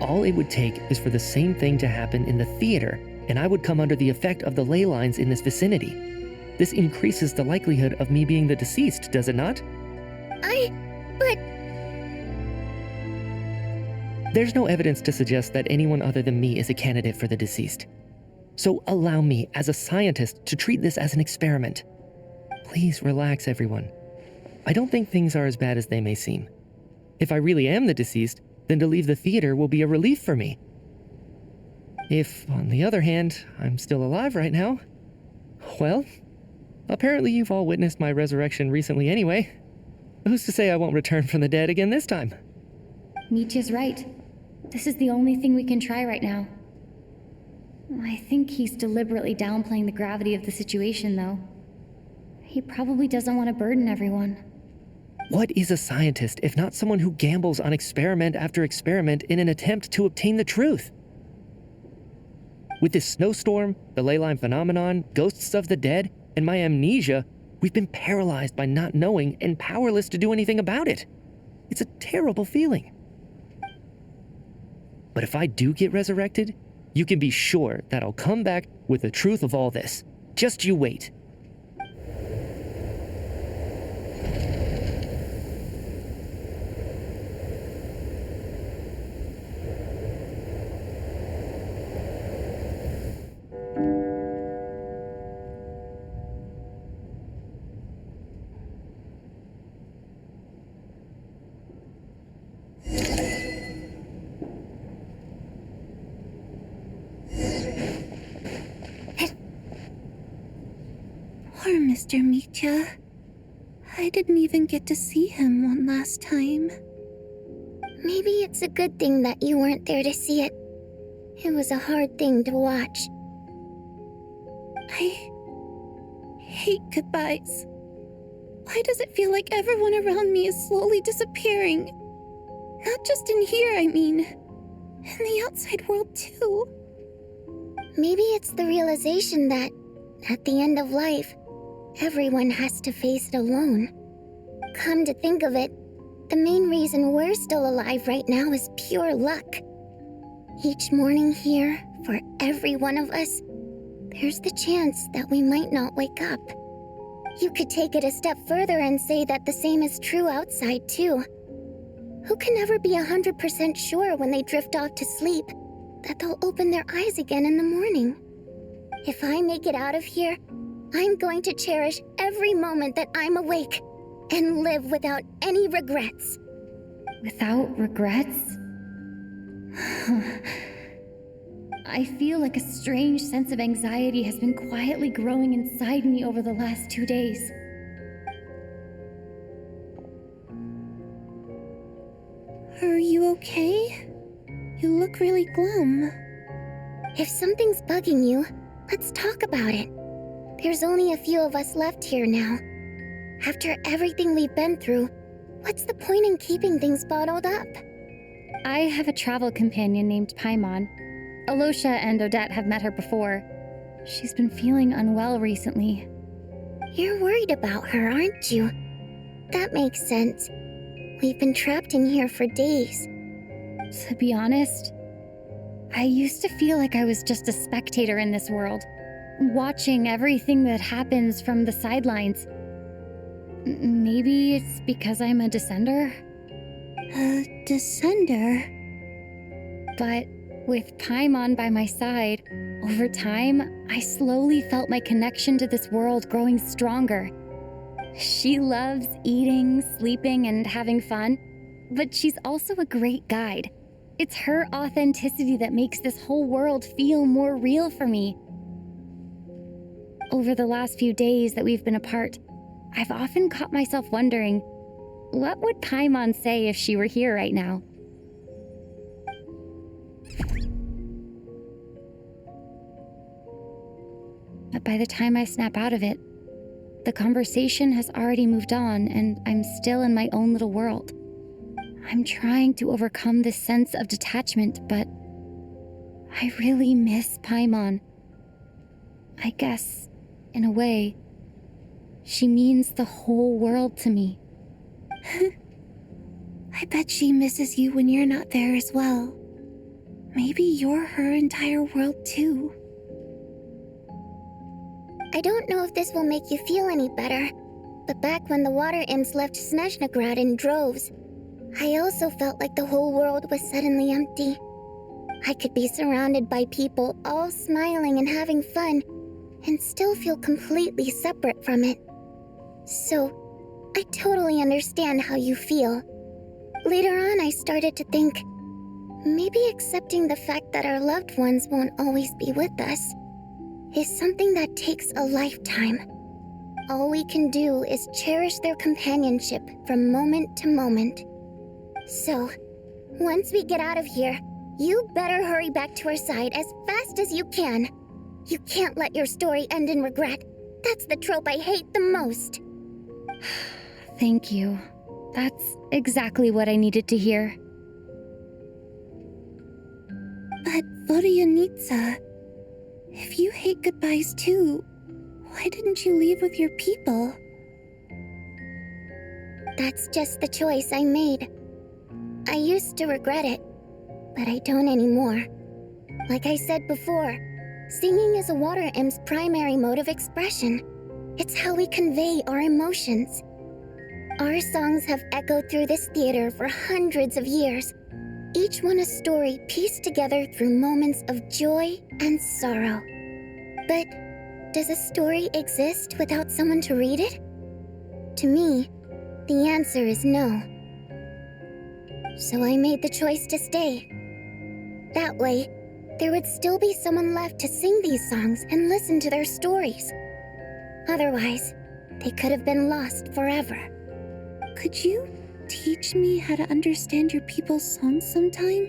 All it would take is for the same thing to happen in the theater, and I would come under the effect of the ley lines in this vicinity. This increases the likelihood of me being the deceased, does it not? But There's no evidence to suggest that anyone other than me is a candidate for the deceased. So allow me, as a scientist, to treat this as an experiment. Please relax, everyone. I don't think things are as bad as they may seem. If I really am the deceased, then to leave the theater will be a relief for me. If, on the other hand, I'm still alive right now, well, apparently you've all witnessed my resurrection recently anyway. Who's to say I won't return from the dead again this time? Mitya's right. This is the only thing we can try right now. I think he's deliberately downplaying the gravity of the situation, though. He probably doesn't want to burden everyone. What is a scientist if not someone who gambles on experiment after experiment in an attempt to obtain the truth? With this snowstorm, the ley line phenomenon, ghosts of the dead, and my amnesia, we've been paralyzed by not knowing and powerless to do anything about it. It's a terrible feeling. But if I do get resurrected, you can be sure that I'll come back with the truth of all this. Just you wait. Poor Mr. Mitya. I didn't even get to see him one last time. maybe it's a good thing that you weren't there to see it. It was a hard thing to watch. I hate goodbyes. Why does it feel like everyone around me is slowly disappearing? Not just in here, I mean. In the outside world, too. Maybe it's the realization that, at the end of life, everyone has to face it alone. Come to think of it, the main reason we're still alive right now is pure luck. Each morning here, for every one of us, there's the chance that we might not wake up. You could take it a step further and say that the same is true outside, too. Who can ever be 100% sure when they drift off to sleep that they'll open their eyes again in the morning? If I make it out of here, I'm going to cherish every moment that I'm awake and live without any regrets. Without regrets? I feel like a strange sense of anxiety has been quietly growing inside me over the last 2 days. Are you okay? You look really glum. If something's bugging you, let's talk about it. There's only a few of us left here now. After everything we've been through, what's the point in keeping things bottled up? I have a travel companion named Paimon. Alosha and Odette have met her before. She's been feeling unwell recently. You're worried about her, aren't you? That makes sense. We've been trapped in here for days. To be honest, I used to feel like I was just a spectator in this world, watching everything that happens from the sidelines. Maybe it's because I'm a descender? A descender? But With Paimon by my side, over time, I slowly felt my connection to this world growing stronger. She loves eating, sleeping, and having fun, but she's also a great guide. It's her authenticity that makes this whole world feel more real for me. Over the last few days that we've been apart, I've often caught myself wondering, what would Paimon say if she were here right now? But by the time I snap out of it, the conversation has already moved on and I'm still in my own little world. I'm trying to overcome this sense of detachment, but I really miss Paimon. I guess, in a way, she means the whole world to me. I bet she misses you when you're not there as well. Maybe you're her entire world too. I don't know if this will make you feel any better, but back when the water imps left Snezhnegrad in droves, I also felt like the whole world was suddenly empty. I could be surrounded by people all smiling and having fun, and still feel completely separate from it. So, I totally understand how you feel. Later on, I started to think, maybe accepting the fact that our loved ones won't always be with us is something that takes a lifetime. All we can do is cherish their companionship from moment to moment. So, once we get out of here, you better hurry back to our side as fast as you can. You can't let your story end in regret. That's the trope I hate the most. Thank you. That's exactly what I needed to hear. But Vodyanitsa, if you hate goodbyes too, why didn't you leave with your people? That's just the choice I made. I used to regret it, but I don't anymore. Like I said before, singing is a water imp's primary mode of expression. It's how we convey our emotions. Our songs have echoed through this theater for hundreds of years, each one a story pieced together through moments of joy and sorrow. But does a story exist without someone to read it? To me, the answer is no. So I made the choice to stay. That way, there would still be someone left to sing these songs and listen to their stories. Otherwise, they could have been lost forever. Could you teach me how to understand your people's songs sometime?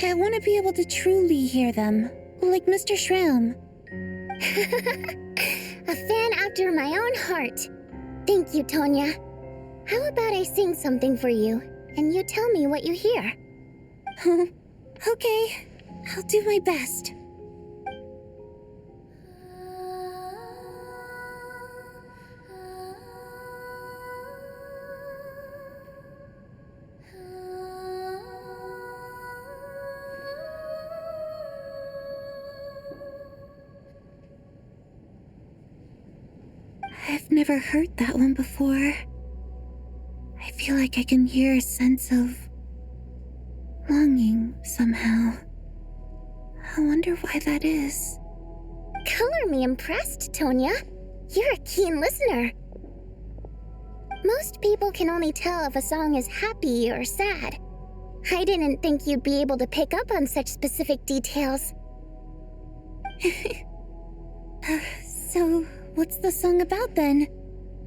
I want to be able to truly hear them, like Mr. Shram. A fan after my own heart. Thank you, Tonya. How about I sing something for you, and you tell me what you hear? Okay, I'll do my best. I've never heard that one before. I feel like I can hear a sense of longing somehow. I wonder why that is. Color me impressed, Tonya. You're a keen listener. Most people can only tell if a song is happy or sad. I didn't think you'd be able to pick up on such specific details. So, what's the song about then?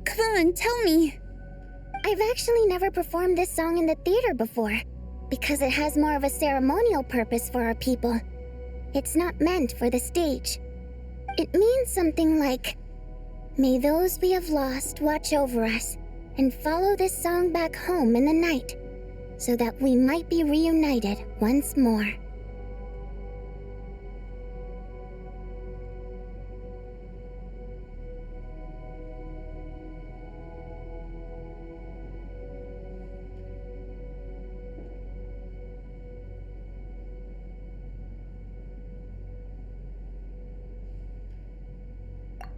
Come on, tell me. I've actually never performed this song in the theater before, because it has more of a ceremonial purpose for our people. It's not meant for the stage. It means something like, "May those we have lost watch over us, and follow this song back home in the night, so that we might be reunited once more."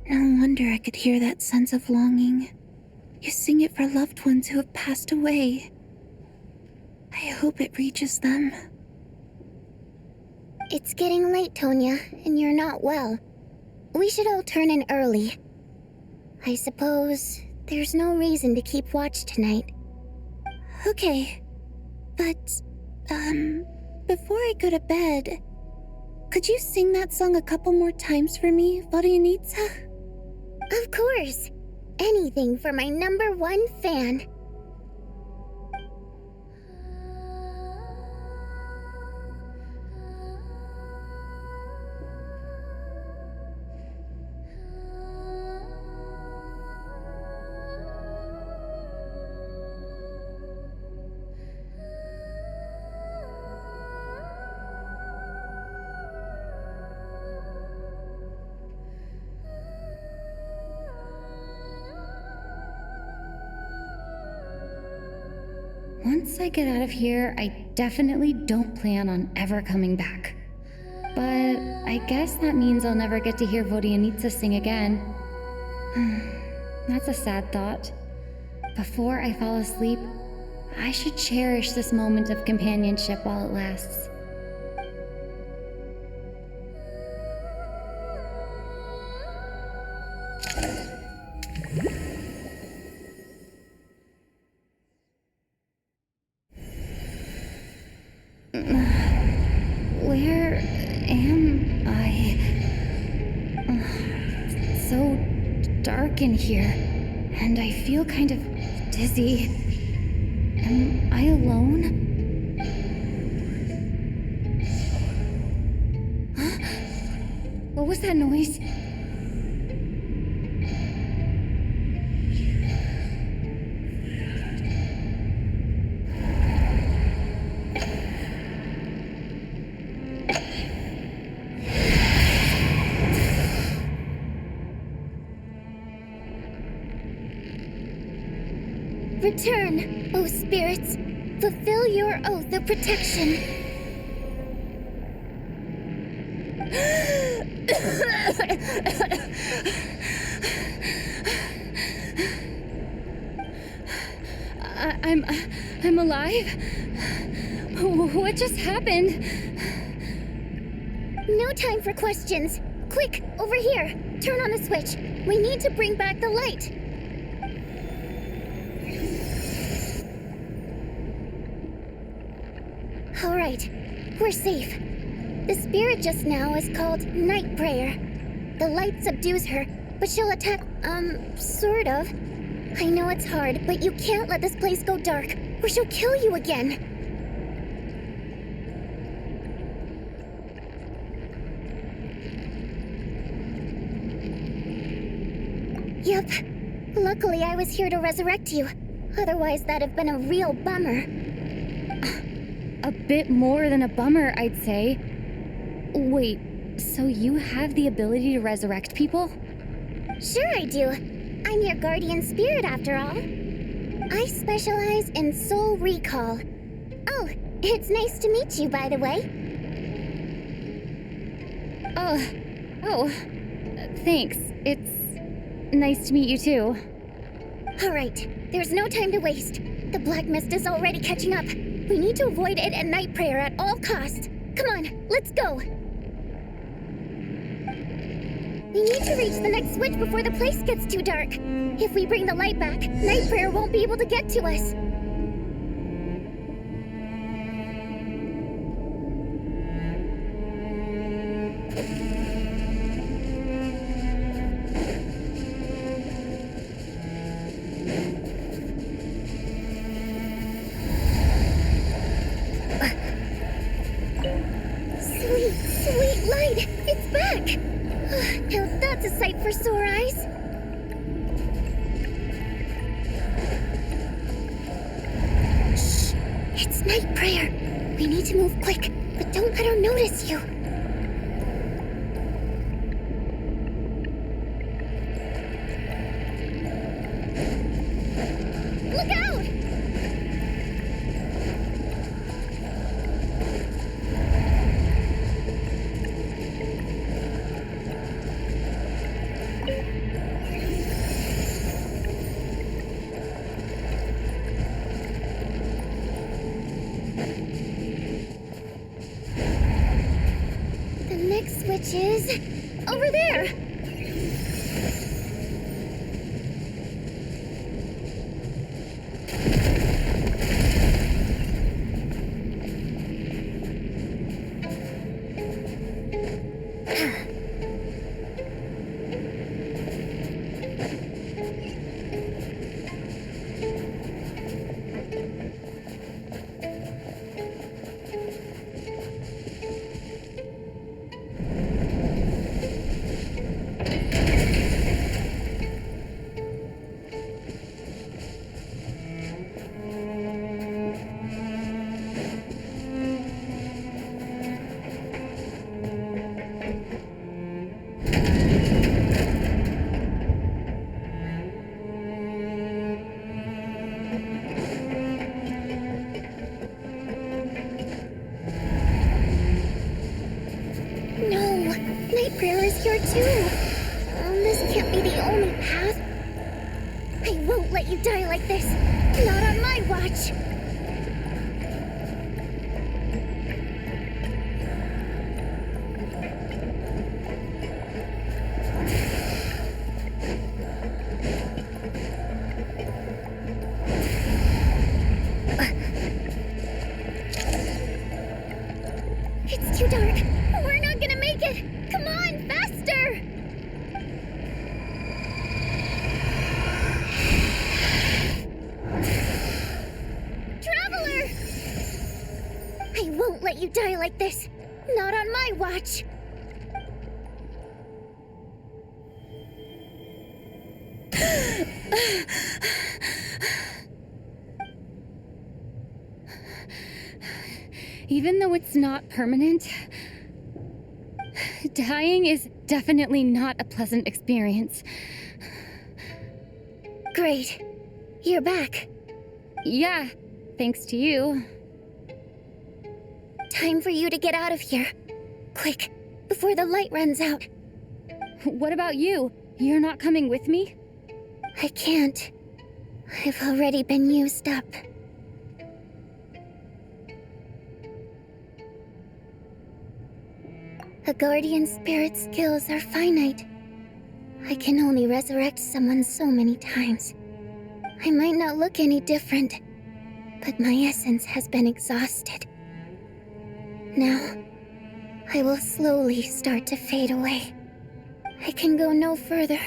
No wonder I could hear that sense of longing. You sing it for loved ones who have passed away. I hope it reaches them. It's getting late, Tonya, and you're not well. We should all turn in early. I suppose there's no reason to keep watch tonight. Okay. But, before I go to bed, could you sing that song a couple more times for me, Vodyanitsa? Of course. Anything for my #1 fan. Once I get out of here, I definitely don't plan on ever coming back. But I guess that means I'll never get to hear Vodyanitsa sing again. That's a sad thought. Before I fall asleep, I should cherish this moment of companionship while it lasts. Where am I? It's so dark in here, and I feel kind of dizzy. Am I alone? Huh? What was that noise? Return, O spirits. Fulfill your oath of protection. I'm alive? What just happened? No time for questions. Quick, over here. Turn on the switch. We need to bring back the light. All right, we're safe. The spirit just now is called Night Prayer. The light subdues her, but she'll attack, sort of. I know it's hard, but you can't let this place go dark, or she'll kill you again. Yep. Luckily, I was here to resurrect you. Otherwise, that'd have been a real bummer. A bit more than a bummer, I'd say. Wait, so you have the ability to resurrect people? Sure I do. I'm your guardian spirit after all. I specialize in soul recall. Oh, it's nice to meet you, by the way. Oh, thanks. It's nice to meet you too. All right, there's no time to waste. The black mist is already catching up. We need to avoid it at Night Prayer at all costs. Come on, let's go. We need to reach the next switch before the place gets too dark. If we bring the light back, Night Prayer won't be able to get to us. Sweet light! It's back! Now that's a sight for sore eyes. Shh! It's Night Prayer. We need to move quick, but don't let her notice you. Look out! Over there! Here too. This can't be the only path. I won't let you die like this. Not on my watch. It's too dark. We're not gonna make it. Come on, faster! Traveler! I won't let you die like this. Not on my watch. Even though it's not permanent, dying is definitely not a pleasant experience. Great. You're back. Yeah, thanks to you. Time for you to get out of here. Quick, before the light runs out. What about you? You're not coming with me? I can't. I've already been used up. A guardian spirit's skills are finite. I can only resurrect someone so many times. I might not look any different, but my essence has been exhausted. Now, I will slowly start to fade away. I can go no further.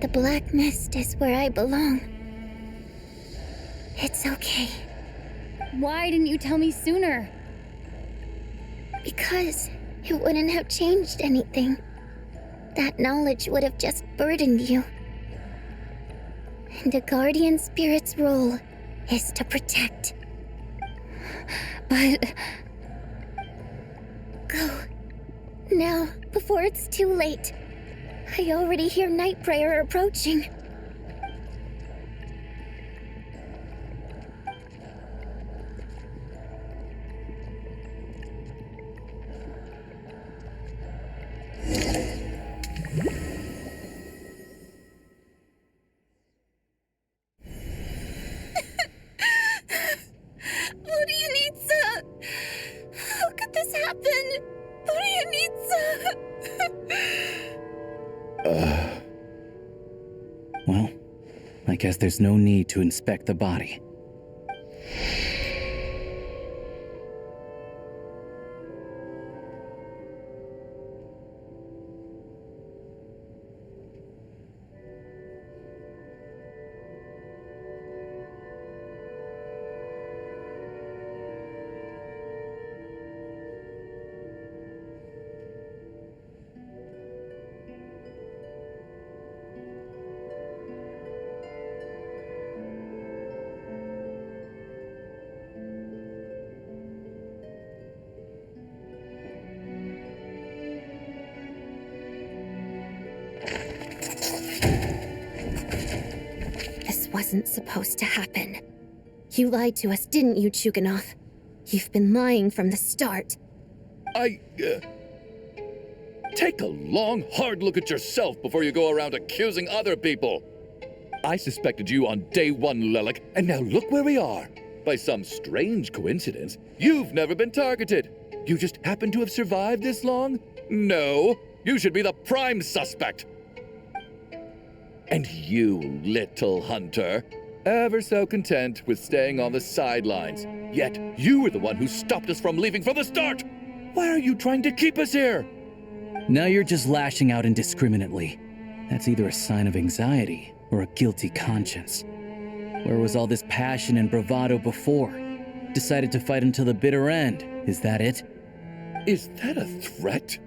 The black mist is where I belong. It's okay. Why didn't you tell me sooner? Because it wouldn't have changed anything. That knowledge would have just burdened you. And a guardian spirit's role is to protect. But... Go. Now, before it's too late. I already hear Night Prayer approaching. How could this happen? Well, I guess there's no need to inspect the body. Wasn't supposed to happen. You lied to us, didn't you, Chuganov? You've been lying from the start. Take a long, hard look at yourself before you go around accusing other people. I suspected you on day one, Lelik, and now look where we are. By some strange coincidence, you've never been targeted. You just happen to have survived this long? No, You should be the prime suspect. And you, little hunter, ever so content with staying on the sidelines. Yet you were the one who stopped us from leaving from the start. Why are you trying to keep us here? Now you're just lashing out indiscriminately. That's either a sign of anxiety or a guilty conscience. Where was all this passion and bravado before? Decided to fight until the bitter end. Is that it? Is that a threat?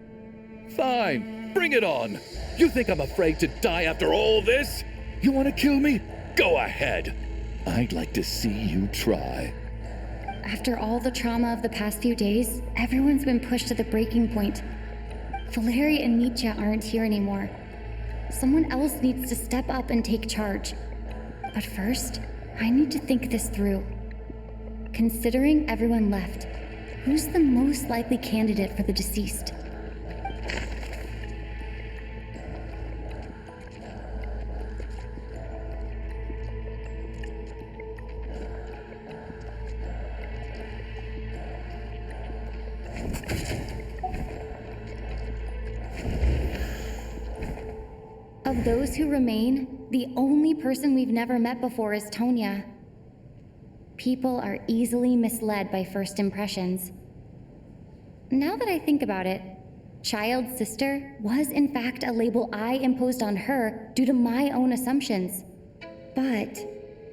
Fine, bring it on. You think I'm afraid to die after all this? You want to kill me? Go ahead. I'd like to see you try. After all the trauma of the past few days, everyone's been pushed to the breaking point. Valeri and Nietzsche aren't here anymore. Someone else needs to step up and take charge. But first, I need to think this through. Considering everyone left, who's the most likely candidate for the deceased? Of those who remain, the only person we've never met before is Tonya. People are easily misled by first impressions. Now that I think about it, child sister was in fact a label I imposed on her due to my own assumptions. But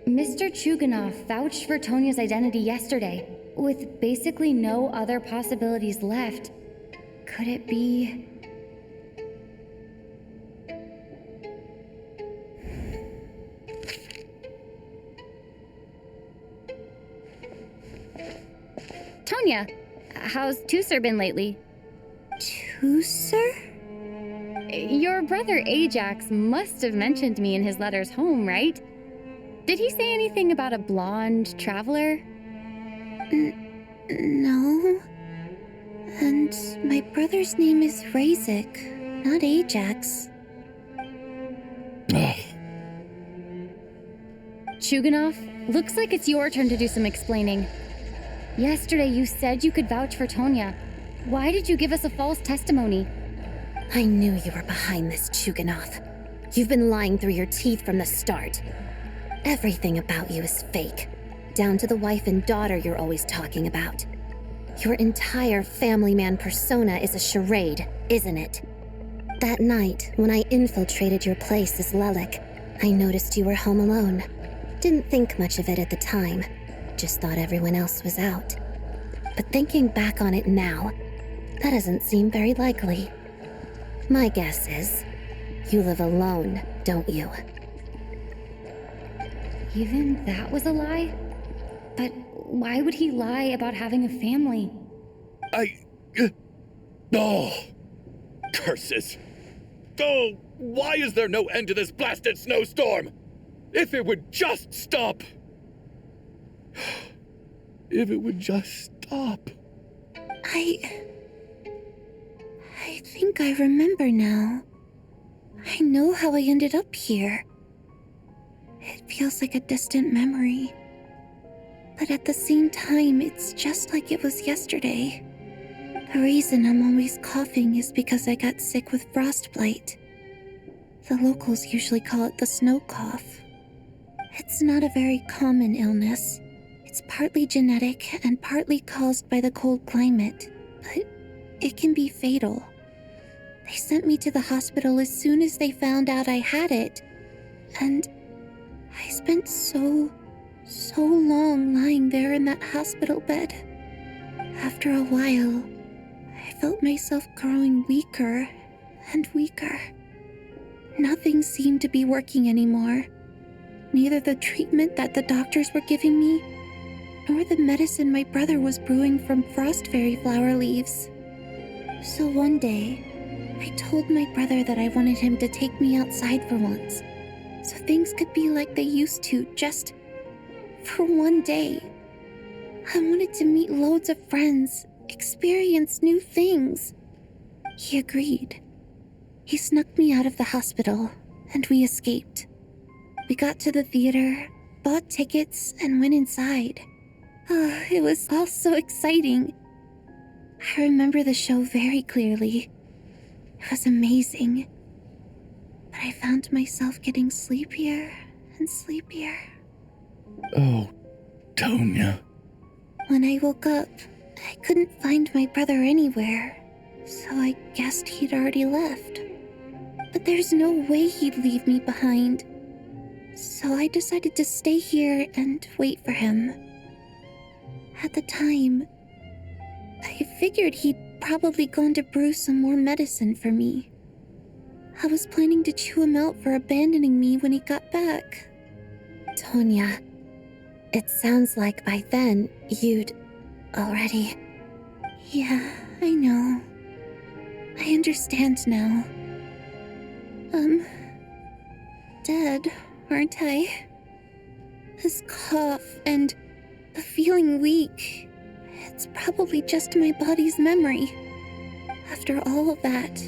Mr. Chuganov vouched for Tonya's identity yesterday, with basically no other possibilities left. Could it be... Tonya, how's Tusser been lately? Tusser? Your brother Ajax must have mentioned me in his letters home, right? Did he say anything about a blonde traveler? No. And my brother's name is Razik, not Ajax. Chuganov, looks like it's your turn to do some explaining. Yesterday you said you could vouch for Tonya. Why did you give us a false testimony? I knew you were behind this, Chuganov. You've been lying through your teeth from the start. Everything about you is fake, down to the wife and daughter you're always talking about. Your entire family man persona is a charade, isn't it? That night, when I infiltrated your place as Lelik, I noticed you were home alone. Didn't think much of it at the time. Just thought everyone else was out. But thinking back on it now, that doesn't seem very likely. My guess is, you live alone, don't you? Even that was a lie? But why would he lie about having a family? Oh! Curses! Oh, why is there no end to this blasted snowstorm? If it would just stop! If it would just stop. I think I remember now. I know how I ended up here. It feels like a distant memory. But at the same time, it's just like it was yesterday. The reason I'm always coughing is because I got sick with frostbite. The locals usually call it the snow cough. It's not a very common illness. It's partly genetic and partly caused by the cold climate, but it can be fatal. They sent me to the hospital as soon as they found out I had it, and I spent so long lying there in that hospital bed. After a while, I felt myself growing weaker and weaker. Nothing seemed to be working anymore. Neither the treatment that the doctors were giving me, nor the medicine my brother was brewing from frost fairy flower leaves. So one day, I told my brother that I wanted him to take me outside for once, so things could be like they used to, just for one day. I wanted to meet loads of friends, experience new things. He agreed. He snuck me out of the hospital, and we escaped. We got to the theater, bought tickets, and went inside. Oh, it was all so exciting. I remember the show very clearly. It was amazing. But I found myself getting sleepier and sleepier. Oh, Tonya. When I woke up, I couldn't find my brother anywhere, so I guessed he'd already left. But there's no way he'd leave me behind. So I decided to stay here and wait for him. At the time, I figured he'd probably gone to brew some more medicine for me. I was planning to chew him out for abandoning me when he got back. Tonya, it sounds like by then you'd already... Yeah, I know. I understand now. Dead, aren't I? This cough and the feeling weak, it's probably just my body's memory. After all of that,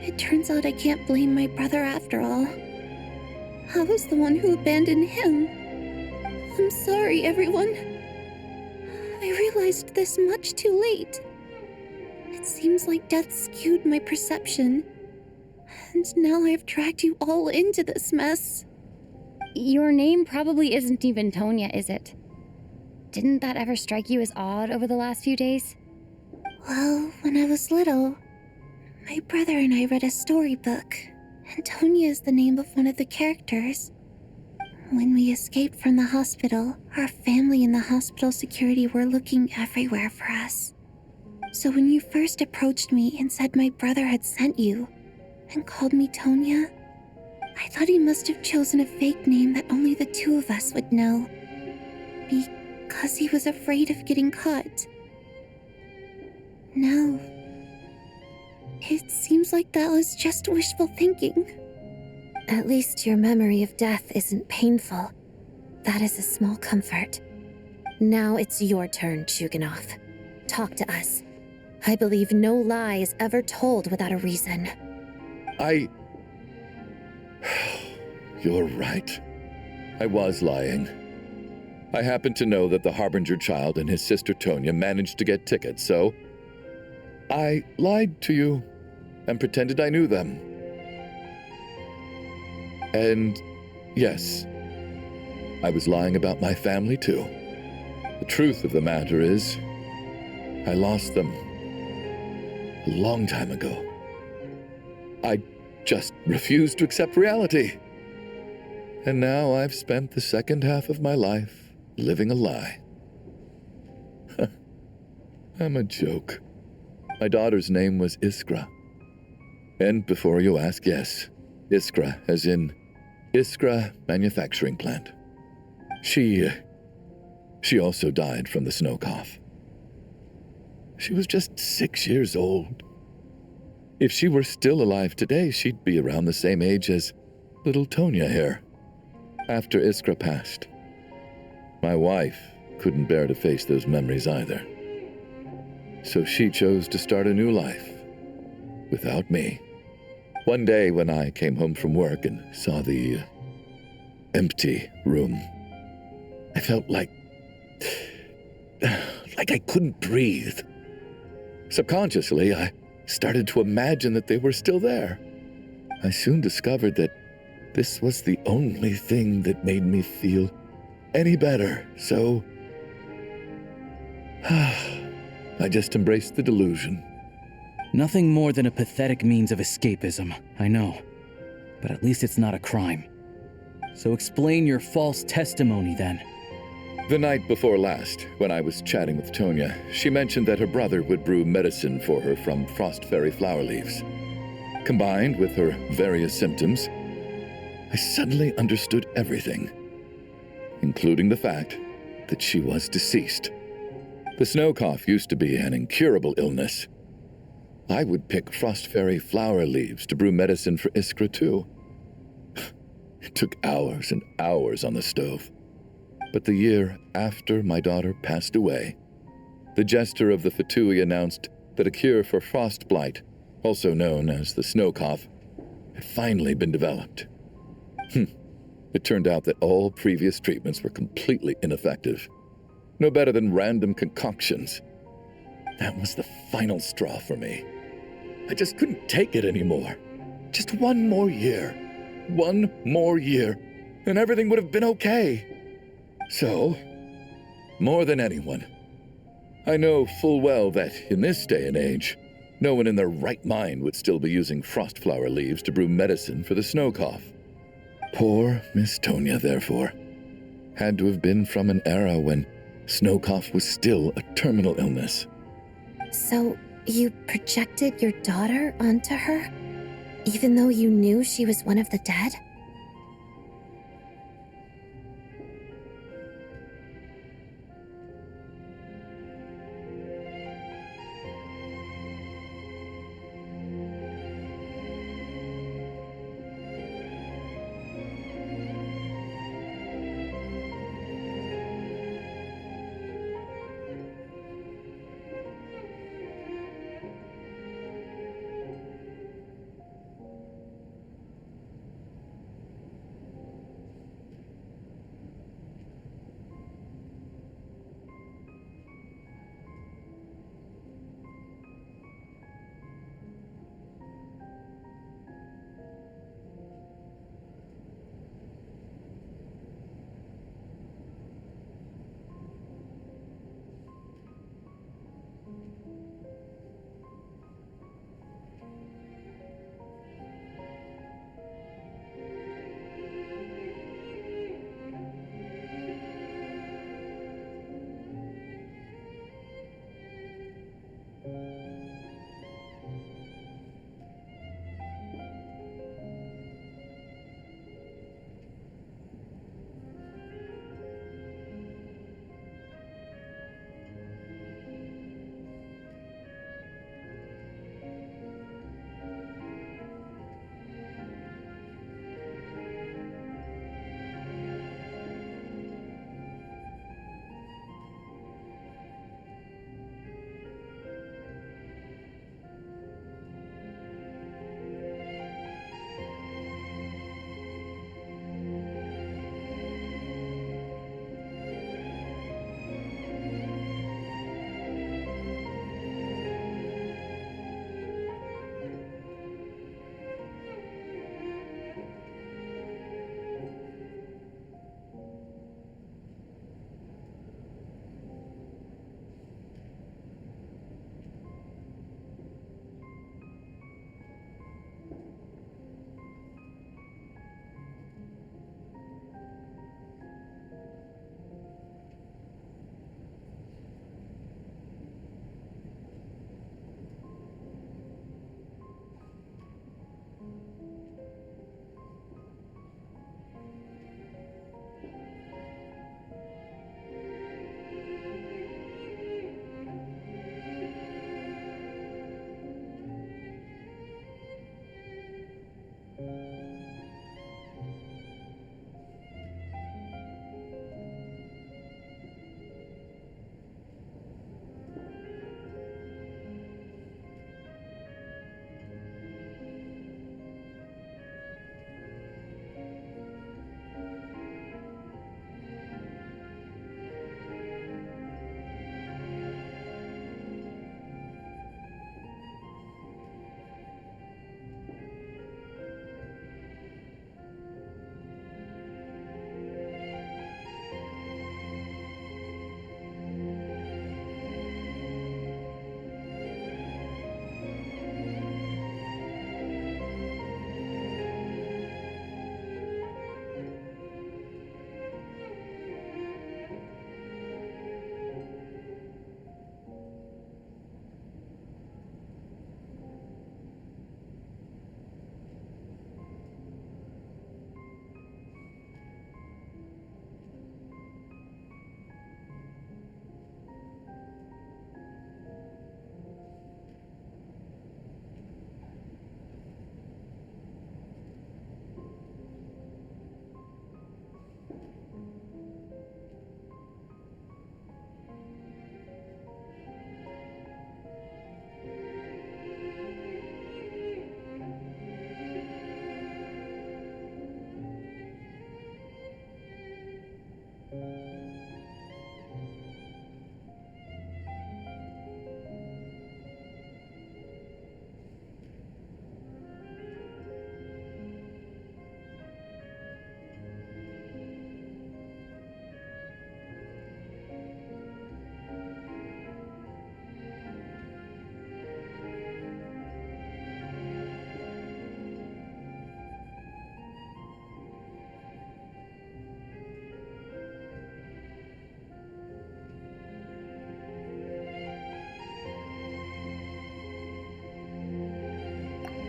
it turns out I can't blame my brother after all. I was the one who abandoned him. I'm sorry, everyone. I realized this much too late. It seems like death skewed my perception. And now I've dragged you all into this mess. Your name probably isn't even Tonya, is it? Didn't that ever strike you as odd over the last few days? Well, when I was little, my brother and I read a storybook, and Tonya is the name of one of the characters. When we escaped from the hospital, our family and the hospital security were looking everywhere for us. So when you first approached me and said my brother had sent you, and called me Tonya, I thought he must have chosen a fake name that only the two of us would know. Because he was afraid of getting caught. No. It seems like that was just wishful thinking. At least your memory of death isn't painful. That is a small comfort. Now it's your turn, Chuganov. Talk to us. I believe no lie is ever told without a reason. You're right. I was lying. I happened to know that the Harbinger child and his sister Tonya managed to get tickets, so I lied to you and pretended I knew them. And yes, I was lying about my family too. The truth of the matter is, I lost them a long time ago. I just refused to accept reality. And now I've spent the second half of my life living a lie. I'm a joke. My daughter's name was Iskra. And before you ask, yes, Iskra, as in Iskra Manufacturing Plant. She also died from the snow cough. She was just 6 years old. If she were still alive today, she'd be around the same age as little Tonya here. After Iskra passed, my wife couldn't bear to face those memories either. So she chose to start a new life without me. One day when I came home from work and saw the empty room, I felt like I couldn't breathe. Subconsciously, I started to imagine that they were still there. I soon discovered that this was the only thing that made me feel any better, so I just embraced the delusion. Nothing more than a pathetic means of escapism, I know. But at least it's not a crime. So explain your false testimony then. The night before last, when I was chatting with Tonya, she mentioned that her brother would brew medicine for her from frost fairy flower leaves. Combined with her various symptoms, I suddenly understood everything, including the fact that she was deceased. The snow cough used to be an incurable illness. I would pick frost fairy flower leaves to brew medicine for Iskra too. It took hours and hours on the stove. But the year after my daughter passed away, the jester of the Fatui announced that a cure for frost blight, also known as the snow cough, had finally been developed. It turned out that all previous treatments were completely ineffective. No better than random concoctions. That was the final straw for me. I just couldn't take it anymore. Just one more year. One more year, and everything would have been okay. So, more than anyone, I know full well that in this day and age, no one in their right mind would still be using frost flower leaves to brew medicine for the snow cough. Poor Miss Tonya, therefore, had to have been from an era when snow cough was still a terminal illness. So, you projected your daughter onto her? Even though you knew she was one of the dead?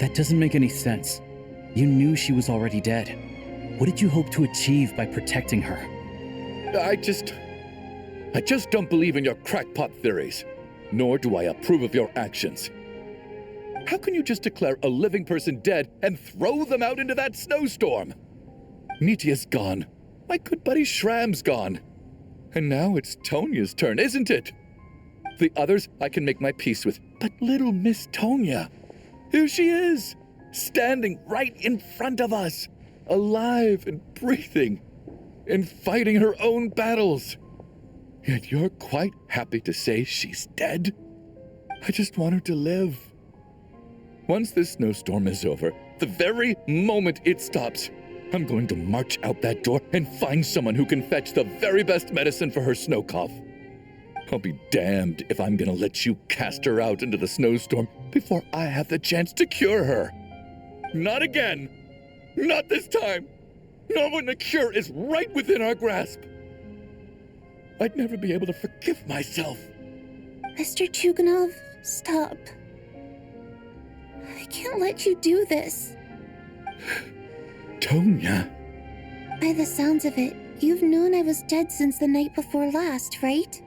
That doesn't make any sense. You knew she was already dead. What did you hope to achieve by protecting her? I just don't believe in your crackpot theories, nor do I approve of your actions. How can you just declare a living person dead and throw them out into that snowstorm? Nitia's gone. My good buddy Shram's gone. And now it's Tonia's turn, isn't it? The others I can make my peace with, but little Miss Tonia, here she is, standing right in front of us, alive and breathing, and fighting her own battles. Yet you're quite happy to say she's dead? I just want her to live. Once this snowstorm is over, the very moment it stops, I'm going to march out that door and find someone who can fetch the very best medicine for her snow cough. I'll be damned if I'm gonna let you cast her out into the snowstorm before I have the chance to cure her. Not again! Not this time! Not when the cure is right within our grasp! I'd never be able to forgive myself. Mr. Chuganov, stop. I can't let you do this. Tonia. By the sounds of it, you've known I was dead since the night before last, right?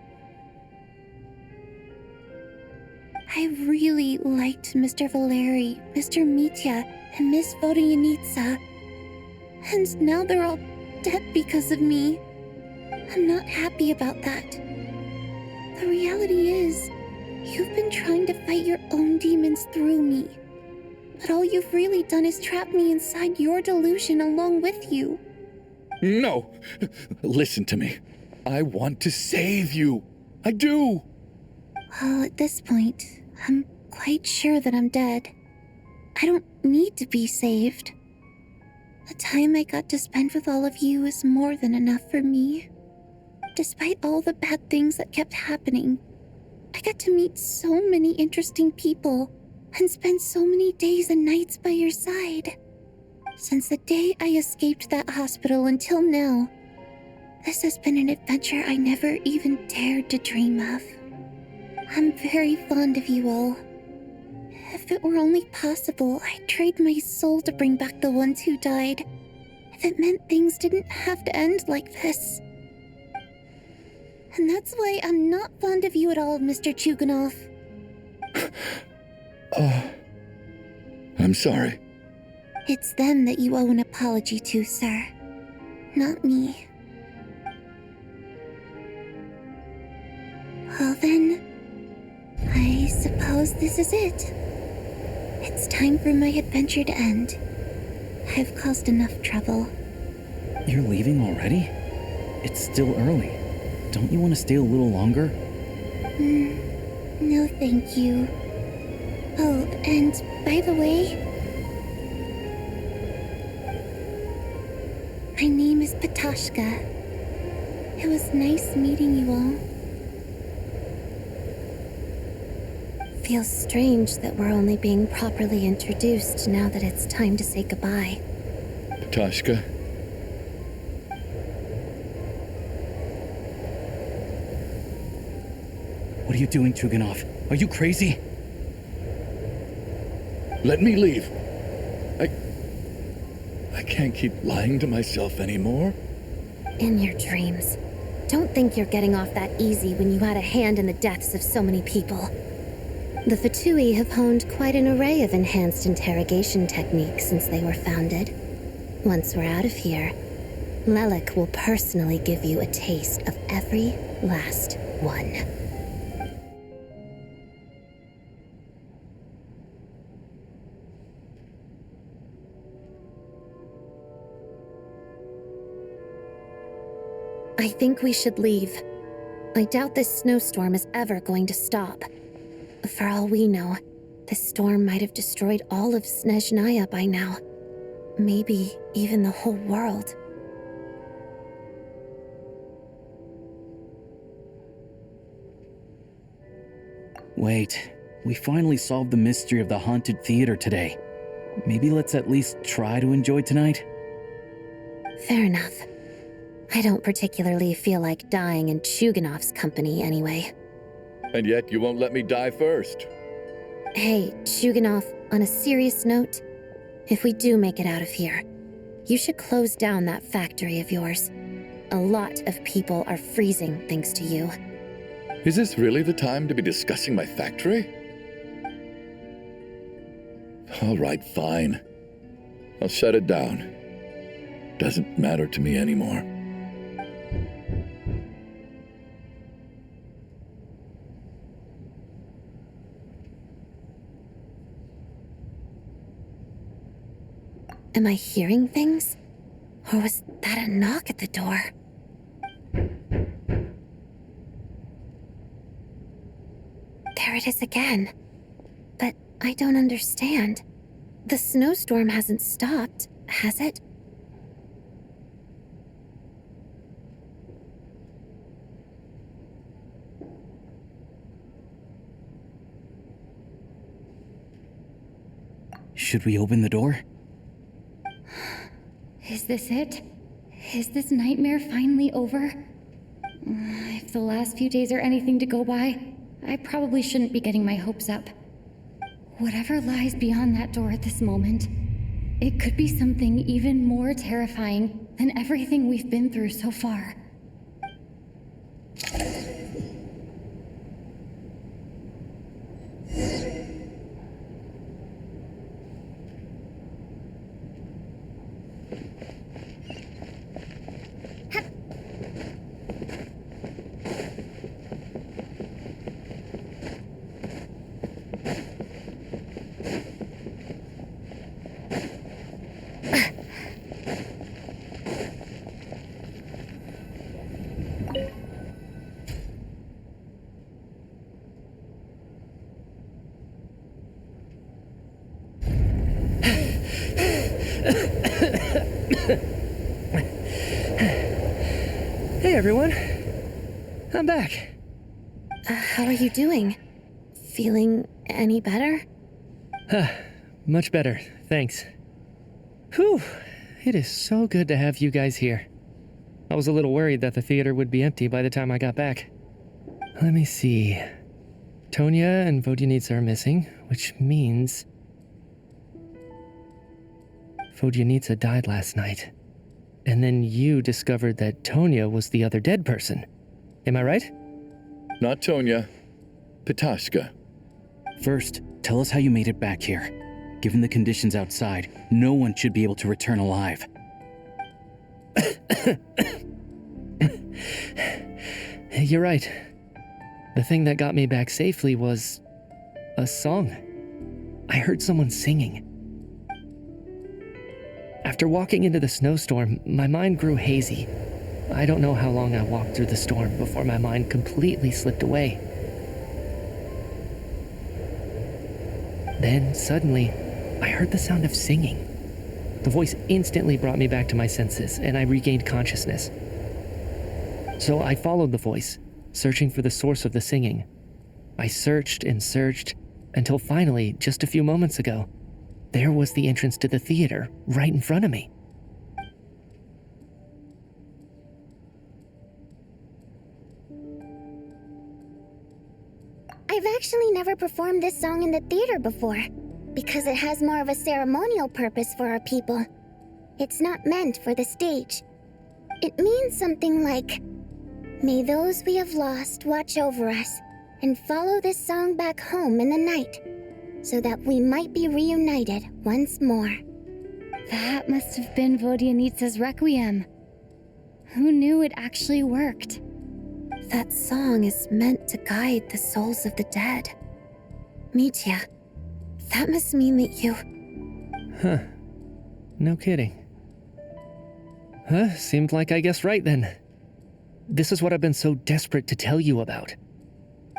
I really liked Mr. Valeri, Mr. Mitya, and Miss Vodyanitsa. And now they're all dead because of me. I'm not happy about that. The reality is, you've been trying to fight your own demons through me. But all you've really done is trap me inside your delusion along with you. No! Listen to me. I want to save you. I do! Well, at this point, I'm quite sure that I'm dead. I don't need to be saved. The time I got to spend with all of you is more than enough for me. Despite all the bad things that kept happening, I got to meet so many interesting people and spend so many days and nights by your side. Since the day I escaped that hospital until now, this has been an adventure I never even dared to dream of. I'm very fond of you all. If it were only possible, I'd trade my soul to bring back the ones who died. If it meant things didn't have to end like this. And that's why I'm not fond of you at all, Mr. Chuganov. I'm sorry. It's them that you owe an apology to, sir. Not me. Well then, I suppose this is it. It's time for my adventure to end. I've caused enough trouble. You're leaving already? It's still early. Don't you want to stay a little longer? No thank you. Oh, and by the way, my name is Patoshka. It was nice meeting you all. Feels strange that we're only being properly introduced now that it's time to say goodbye. Patoshka. What are you doing, Chuganov? Are you crazy? Let me leave. I can't keep lying to myself anymore. In your dreams. Don't think you're getting off that easy when you had a hand in the deaths of so many people. The Fatui have honed quite an array of enhanced interrogation techniques since they were founded. Once we're out of here, Lelik will personally give you a taste of every last one. I think we should leave. I doubt this snowstorm is ever going to stop. For all we know, this storm might have destroyed all of Snezhnaya by now. Maybe even the whole world. Wait, we finally solved the mystery of the haunted theater today. Maybe let's at least try to enjoy tonight? Fair enough. I don't particularly feel like dying in Chuganov's company anyway. And yet you won't let me die first. Hey, Chuganov, On a serious note, if we do make it out of here, you should close down that factory of yours. A lot of people are freezing thanks to you. Is this really the time to be discussing my factory? All right, fine. I'll shut it down. Doesn't matter to me anymore. Am I hearing things? Or was that a knock at the door? There it is again. But I don't understand. The snowstorm hasn't stopped, has it? Should we open the door? Is this it? Is this nightmare finally over? If the last few days are anything to go by, I probably shouldn't be getting my hopes up. Whatever lies beyond that door at this moment, it could be something even more terrifying than everything we've been through so far. Hey everyone, I'm back. How are you doing? Feeling any better? Much better, thanks. Whew, it is so good to have you guys here. I was a little worried that the theater would be empty by the time I got back. Let me see. Tonya and Vodyanitsa are missing, which means Vodyanitsa died last night. And then you discovered that Tonya was the other dead person. Am I right? Not Tonya. Pitashka. First, tell us how you made it back here. Given the conditions outside, no one should be able to return alive. You're right. The thing that got me back safely was a song. I heard someone singing. After walking into the snowstorm, my mind grew hazy. I don't know how long I walked through the storm before my mind completely slipped away. Then, suddenly, I heard the sound of singing. The voice instantly brought me back to my senses, and I regained consciousness. So I followed the voice, searching for the source of the singing. I searched and searched, until finally, just a few moments ago, there was the entrance to the theater, right in front of me. I've actually never performed this song in the theater before, because it has more of a ceremonial purpose for our people. It's not meant for the stage. It means something like, "May those we have lost watch over us, and follow this song back home in the night, so that we might be reunited once more." That must have been Vodyanitsa's requiem. Who knew it actually worked? That song is meant to guide the souls of the dead. Mitya, that must mean that you... Huh. No kidding. Seemed like I guessed right then. This is what I've been so desperate to tell you about.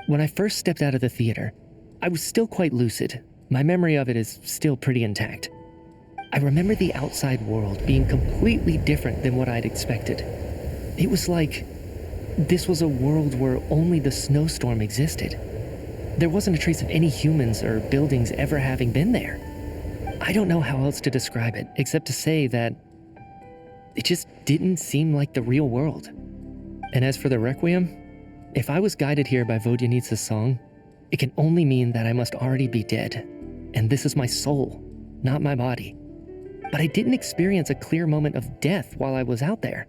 When I first stepped out of the theater, I was still quite lucid. My memory of it is still pretty intact. I remember the outside world being completely different than what I'd expected. It was like this was a world where only the snowstorm existed. There wasn't a trace of any humans or buildings ever having been there. I don't know how else to describe it, except to say that it just didn't seem like the real world. And as for the requiem, if I was guided here by Vodyanitsa's song, it can only mean that I must already be dead. and this is my soul, not my body. But I didn't experience a clear moment of death while I was out there,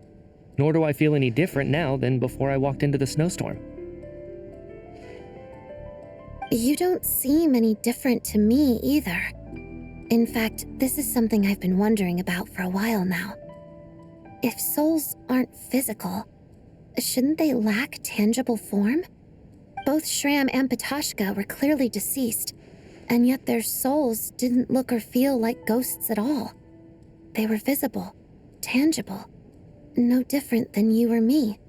nor do I feel any different now than before I walked into the snowstorm. You don't seem any different to me either. In fact, this is something I've been wondering about for a while now. If souls aren't physical, shouldn't they lack tangible form? Both Shram and Patoshka were clearly deceased, and yet their souls didn't look or feel like ghosts at all. They were visible, tangible, no different than you or me.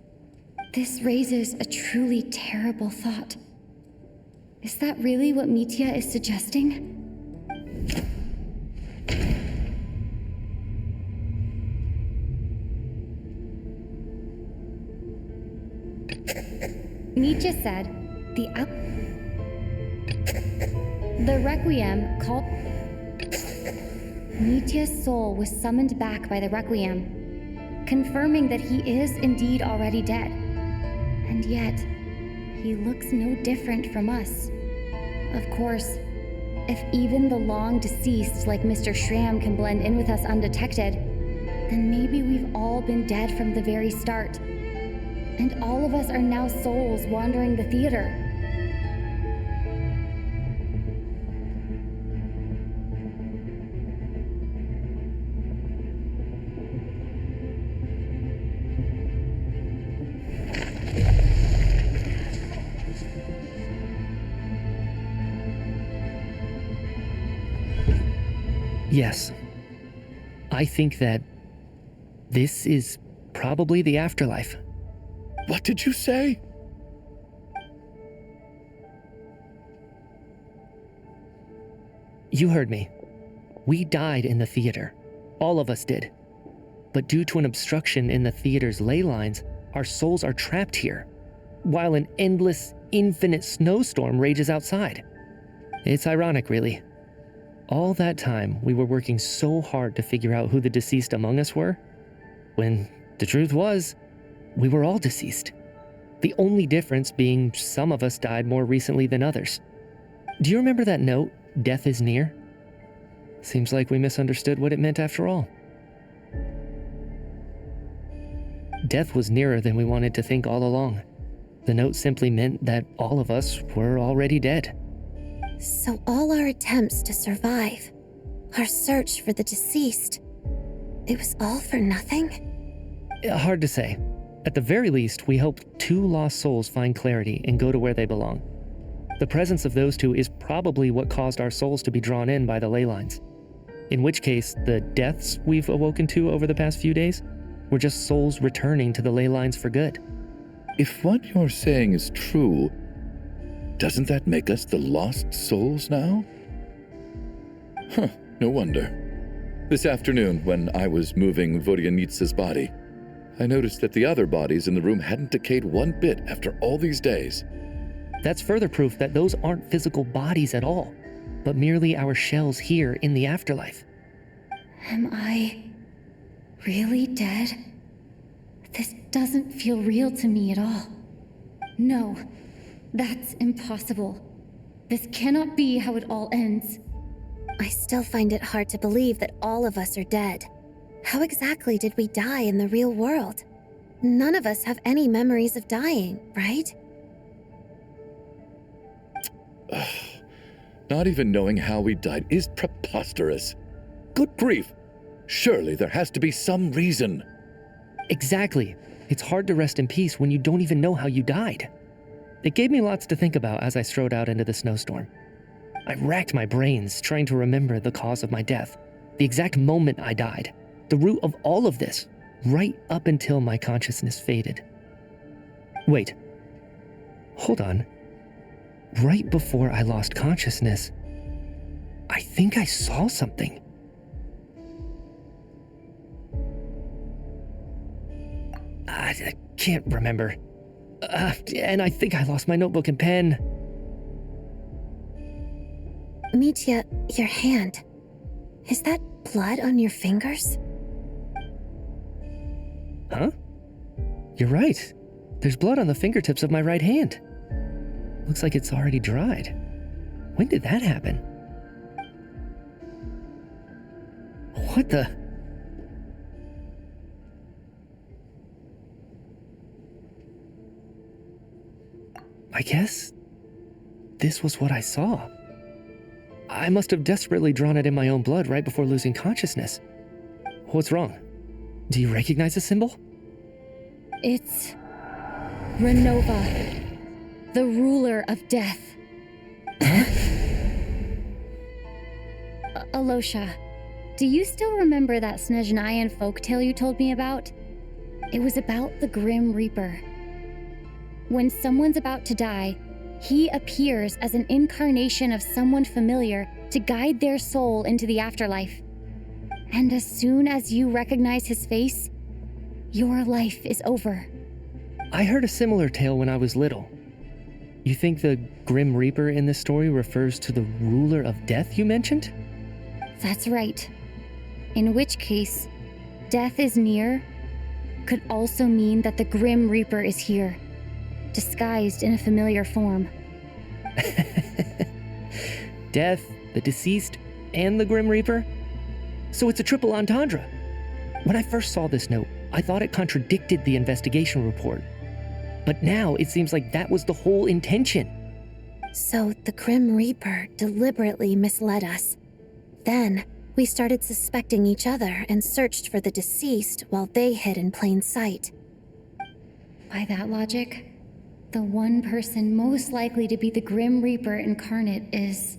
This raises a truly terrible thought. Is that really what Mitya is suggesting? Mitya said the Requiem called... Mitya's soul was summoned back by the Requiem, confirming that he is indeed already dead. And yet, he looks no different from us. Of course, if even the long deceased like Mr. Shram can blend in with us undetected, then maybe we've all been dead from the very start. And all of us are now souls wandering the theater. Yes. I think that this is probably the afterlife. What did you say? You heard me. We died in the theater. All of us did. But due to an obstruction in the theater's ley lines, our souls are trapped here, while an endless, infinite snowstorm rages outside. It's ironic, really. All that time, we were working so hard to figure out who the deceased among us were, when the truth was, we were all deceased. The only difference being some of us died more recently than others. Do you remember that note, "Death is near"? Seems like we misunderstood what it meant after all. Death was nearer than we wanted to think all along. The note simply meant that all of us were already dead. So all our attempts to survive, our search for the deceased, it was all for nothing? Hard to say. At the very least, we hope 2 lost souls find clarity and go to where they belong. The presence of those 2 is probably what caused our souls to be drawn in by the ley lines. In which case, the deaths we've awoken to over the past few days were just souls returning to the ley lines for good. If what you're saying is true, doesn't that make us the lost souls now? Huh, no wonder. This afternoon, when I was moving Vodyanitsa's body, I noticed that the other bodies in the room hadn't decayed one bit after all these days. That's further proof that those aren't physical bodies at all, but merely our shells here in the afterlife. Am I really dead? This doesn't feel real to me at all. No, that's impossible. This cannot be how it all ends. I still find it hard to believe that all of us are dead. How exactly did we die in the real world? None of us have any memories of dying, right? Not even knowing how we died is preposterous. Good grief! Surely there has to be some reason. Exactly. It's hard to rest in peace when you don't even know how you died. It gave me lots to think about as I strode out into the snowstorm. I racked my brains trying to remember the cause of my death, the exact moment I died, the root of all of this, right up until my consciousness faded. Wait. Hold on. Right before I lost consciousness, I think I saw something. I can't remember. And I think I lost my notebook and pen. Mitya, your hand. Is that blood on your fingers? Huh? You're right. There's blood on the fingertips of my right hand. Looks like it's already dried. When did that happen? What the? I guess this was what I saw. I must have desperately drawn it in my own blood right before losing consciousness. What's wrong? Do you recognize the symbol? It's Ronova, the ruler of death. Alosha, do you still remember that Snezhnayan folktale you told me about? It was about the Grim Reaper. When someone's about to die, he appears as an incarnation of someone familiar to guide their soul into the afterlife. And as soon as you recognize his face, your life is over. I heard a similar tale when I was little. You think the Grim Reaper in this story refers to the ruler of death you mentioned? That's right. In which case, death is near could also mean that the Grim Reaper is here, disguised in a familiar form. Death, the deceased, and the Grim Reaper? So it's a triple entendre. When I first saw this note, I thought it contradicted the investigation report. But now it seems like that was the whole intention. So the Grim Reaper deliberately misled us. Then we started suspecting each other and searched for the deceased while they hid in plain sight. By that logic, the one person most likely to be the Grim Reaper incarnate is...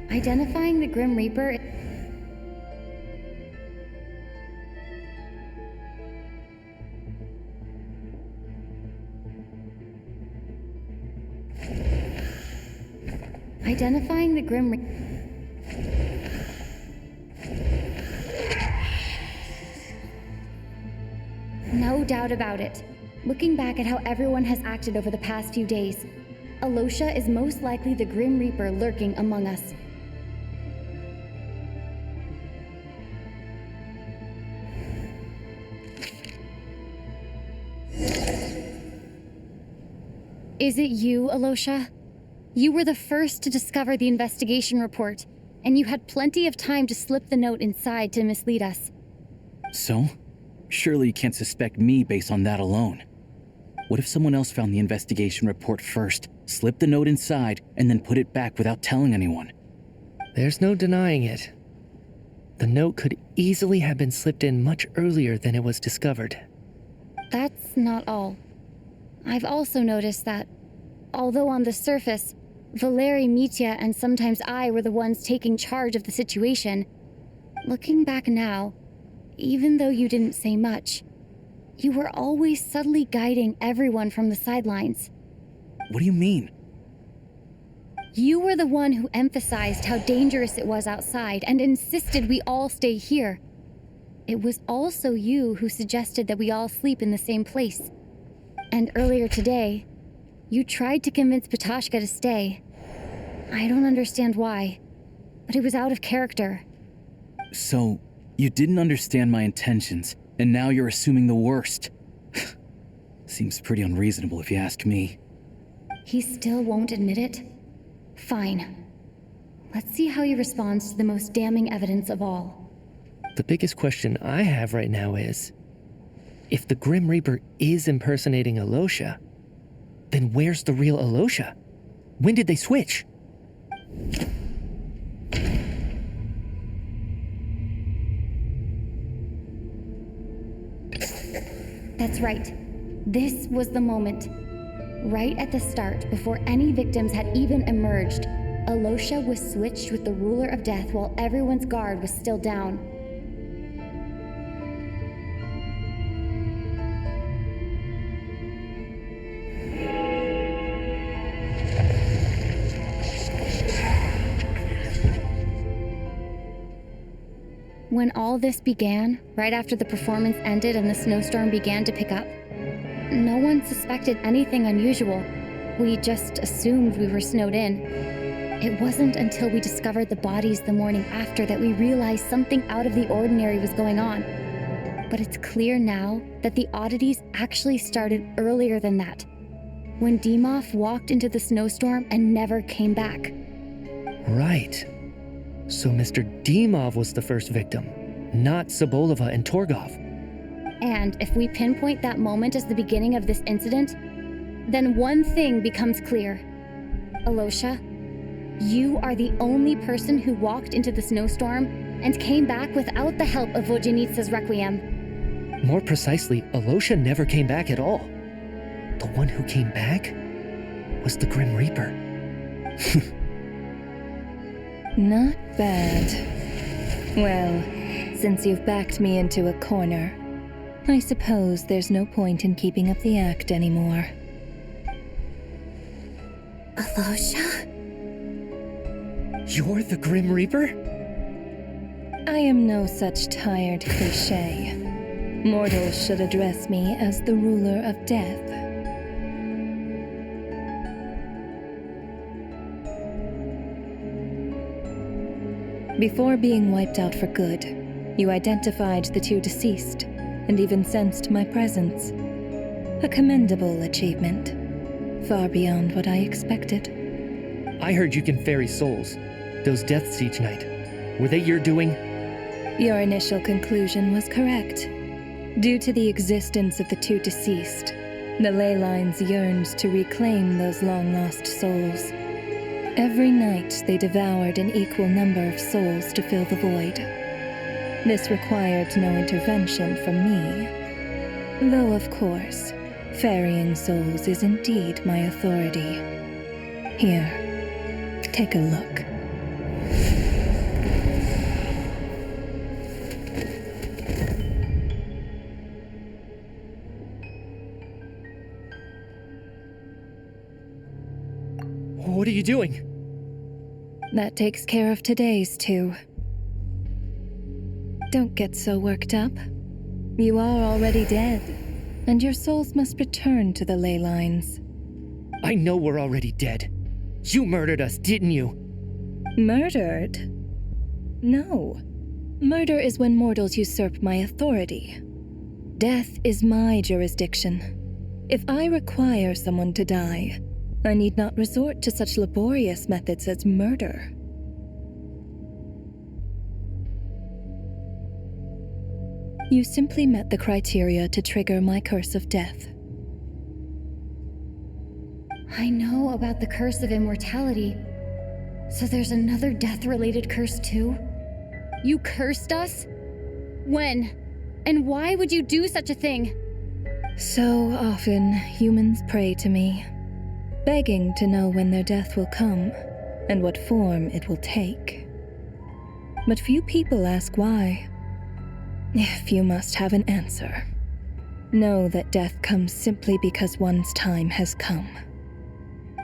Identifying the Grim Reaper... Identifying the Grim Reaper... No doubt about it. Looking back at how everyone has acted over the past few days, Alosha is most likely the Grim Reaper lurking among us. Is it you, Alosha? You were the first to discover the investigation report, and you had plenty of time to slip the note inside to mislead us. So? Surely you can't suspect me based on that alone. What if someone else found the investigation report first, slipped the note inside, and then put it back without telling anyone? There's no denying it. The note could easily have been slipped in much earlier than it was discovered. That's not all. I've also noticed that, although on the surface, Valeri, Mitya, and sometimes I were the ones taking charge of the situation, looking back now, even though you didn't say much, you were always subtly guiding everyone from the sidelines. What do you mean? You were the one who emphasized how dangerous it was outside and insisted we all stay here. It was also you who suggested that we all sleep in the same place. And earlier today, you tried to convince Ptashka to stay. I don't understand why, but it was out of character. So, you didn't understand my intentions, and now you're assuming the worst. Seems pretty unreasonable if you ask me. He still won't admit it? Fine. Let's see how he responds to the most damning evidence of all. The biggest question I have right now is, if the Grim Reaper is impersonating Alosha, then where's the real Alosha? When did they switch? That's right. This was the moment. Right at the start, before any victims had even emerged, Alosha was switched with the ruler of death while everyone's guard was still down. When all this began, right after the performance ended and the snowstorm began to pick up, no one suspected anything unusual. We just assumed we were snowed in. It wasn't until we discovered the bodies the morning after that we realized something out of the ordinary was going on. But it's clear now that the oddities actually started earlier than that, when Dimov walked into the snowstorm and never came back. Right. So Mr. Dimov was the first victim, not Sobolova and Torgov. And if we pinpoint that moment as the beginning of this incident, then one thing becomes clear. Alosha, you are the only person who walked into the snowstorm and came back without the help of Vojanitsa's Requiem. More precisely, Alosha never came back at all. The one who came back was the Grim Reaper. Not bad. Well, since you've backed me into a corner, I suppose there's no point in keeping up the act anymore. Alosha? You're the Grim Reaper? I am no such tired cliché. Mortals should address me as the ruler of death. Before being wiped out for good, you identified the two deceased, and even sensed my presence. A commendable achievement, far beyond what I expected. I heard you can ferry souls. Those deaths each night. Were they your doing? Your initial conclusion was correct. Due to the existence of the two deceased, the ley lines yearned to reclaim those long-lost souls. Every night they devoured an equal number of souls to fill the void. This required no intervention from me. Though, of course, ferrying souls is indeed my authority. Here, take a look. What are you doing? That takes care of today's too. Don't get so worked up. You are already dead, and your souls must return to the ley lines. I know we're already dead. You murdered us, didn't you? Murdered? No. Murder is when mortals usurp my authority. Death is my jurisdiction. If I require someone to die, I need not resort to such laborious methods as murder. You simply met the criteria to trigger my curse of death. I know about the curse of immortality. So there's another death-related curse too? You cursed us? When? And why would you do such a thing? So often, humans pray to me, begging to know when their death will come and what form it will take. But few people ask why. If you must have an answer, know that death comes simply because one's time has come.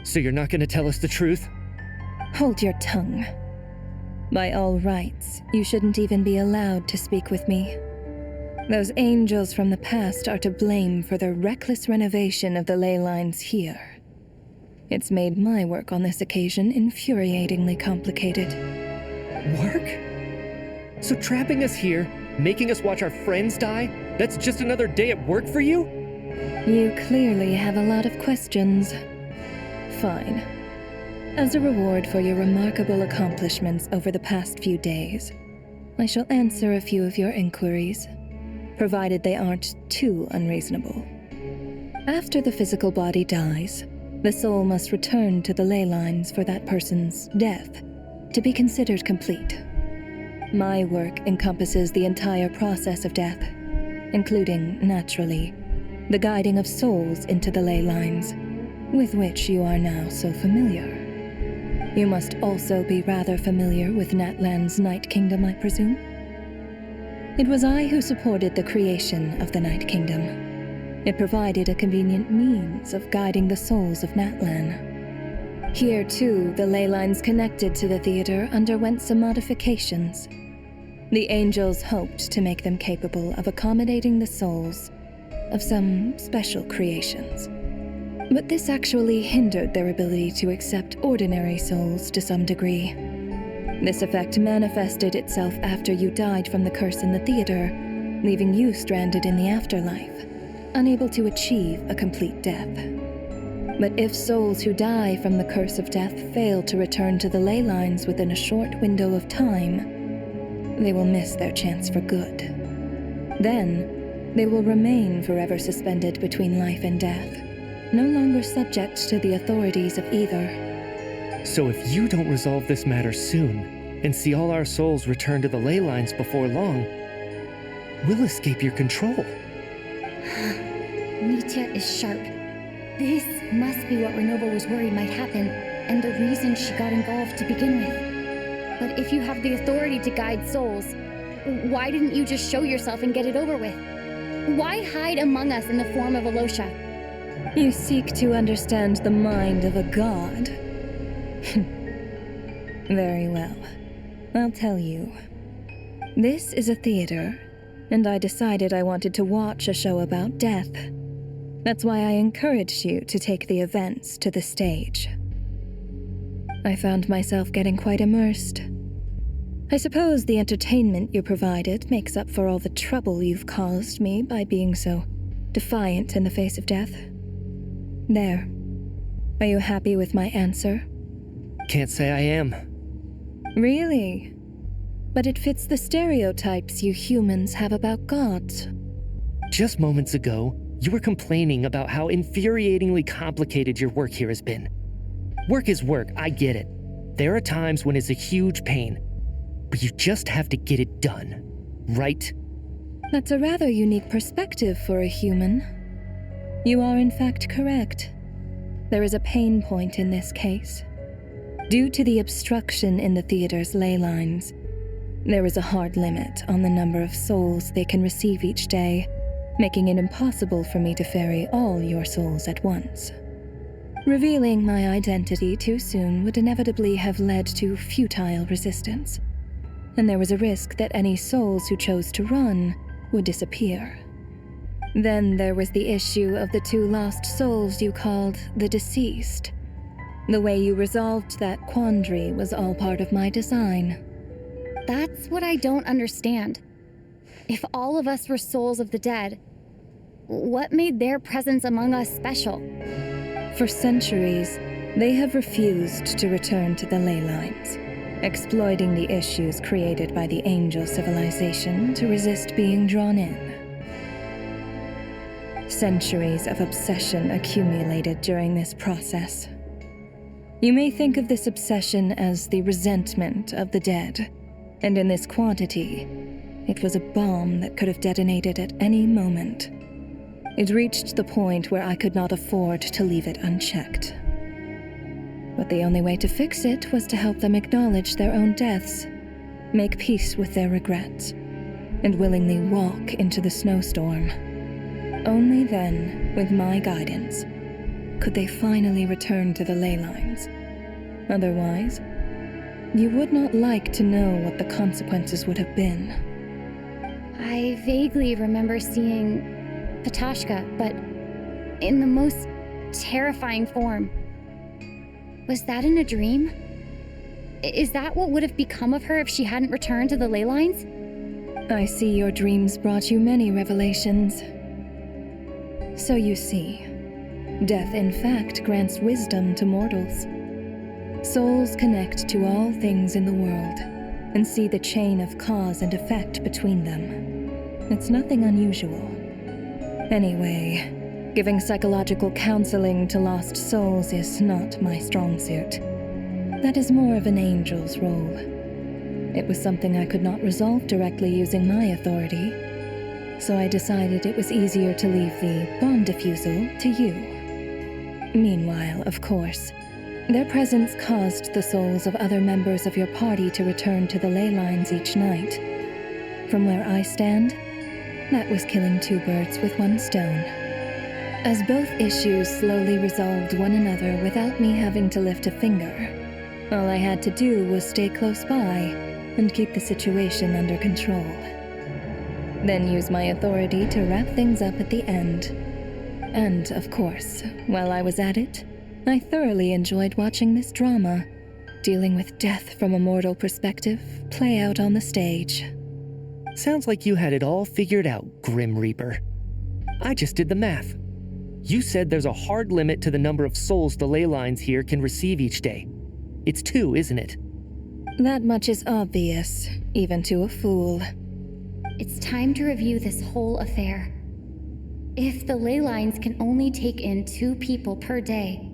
So you're not gonna tell us the truth? Hold your tongue. By all rights, you shouldn't even be allowed to speak with me. Those angels from the past are to blame for the reckless renovation of the ley lines here. It's made my work on this occasion infuriatingly complicated. Work? So trapping us here, making us watch our friends die, that's just another day at work for you? You clearly have a lot of questions. Fine. As a reward for your remarkable accomplishments over the past few days, I shall answer a few of your inquiries, provided they aren't too unreasonable. After the physical body dies, the soul must return to the ley lines for that person's death to be considered complete. My work encompasses the entire process of death, including, naturally, the guiding of souls into the ley lines, with which you are now so familiar. You must also be rather familiar with Natlan's Night Kingdom, I presume? It was I who supported the creation of the Night Kingdom. It provided a convenient means of guiding the souls of Natlan. Here, too, the ley lines connected to the theater underwent some modifications. The angels hoped to make them capable of accommodating the souls of some special creations. But this actually hindered their ability to accept ordinary souls to some degree. This effect manifested itself after you died from the curse in the theater, leaving you stranded in the afterlife, unable to achieve a complete death. But if souls who die from the curse of death fail to return to the ley lines within a short window of time, they will miss their chance for good. Then, they will remain forever suspended between life and death, no longer subject to the authorities of either. So if you don't resolve this matter soon, and see all our souls return to the ley lines before long, we'll escape your control. Nitya is sharp. This must be what Ronova was worried might happen, and the reason she got involved to begin with. But if you have the authority to guide souls, why didn't you just show yourself and get it over with? Why hide among us in the form of Alosha? You seek to understand the mind of a god. Very well. I'll tell you. This is a theater, and I decided I wanted to watch a show about death. That's why I encouraged you to take the events to the stage. I found myself getting quite immersed. I suppose the entertainment you provided makes up for all the trouble you've caused me by being so defiant in the face of death. There. Are you happy with my answer? Can't say I am. Really? But it fits the stereotypes you humans have about gods. Just moments ago, you were complaining about how infuriatingly complicated your work here has been. Work is work, I get it. There are times when it's a huge pain, but you just have to get it done, right? That's a rather unique perspective for a human. You are in fact correct. There is a pain point in this case. Due to the obstruction in the theater's ley lines, there is a hard limit on the number of souls they can receive each day, making it impossible for me to ferry all your souls at once. Revealing my identity too soon would inevitably have led to futile resistance, and there was a risk that any souls who chose to run would disappear. Then there was the issue of the 2 lost souls you called the deceased. The way you resolved that quandary was all part of my design. That's what I don't understand. If all of us were souls of the dead, what made their presence among us special? For centuries, they have refused to return to the ley lines, exploiting the issues created by the angel civilization to resist being drawn in. Centuries of obsession accumulated during this process. You may think of this obsession as the resentment of the dead, and in this quantity, it was a bomb that could have detonated at any moment. It reached the point where I could not afford to leave it unchecked. But the only way to fix it was to help them acknowledge their own deaths, make peace with their regrets, and willingly walk into the snowstorm. Only then, with my guidance, could they finally return to the ley lines. Otherwise, you would not like to know what the consequences would have been. I vaguely remember seeing Patashka, but in the most terrifying form. Was that in a dream? Is that what would have become of her if she hadn't returned to the ley lines? I see your dreams brought you many revelations. So you see, death in fact grants wisdom to mortals. Souls connect to all things in the world and see the chain of cause and effect between them. It's nothing unusual. Anyway, giving psychological counseling to lost souls is not my strong suit. That is more of an angel's role. It was something I could not resolve directly using my authority, so I decided it was easier to leave the bomb defusal to you. Meanwhile, of course, their presence caused the souls of other members of your party to return to the ley lines each night. From where I stand, that was killing 2 birds with 1 stone. As both issues slowly resolved one another without me having to lift a finger, all I had to do was stay close by and keep the situation under control. Then use my authority to wrap things up at the end. And, of course, while I was at it, I thoroughly enjoyed watching this drama, dealing with death from a mortal perspective, play out on the stage. Sounds like you had it all figured out, Grim Reaper. I just did the math. You said there's a hard limit to the number of souls the ley lines here can receive each day. It's 2, isn't it? That much is obvious, even to a fool. It's time to review this whole affair. If the ley lines can only take in 2 people per day,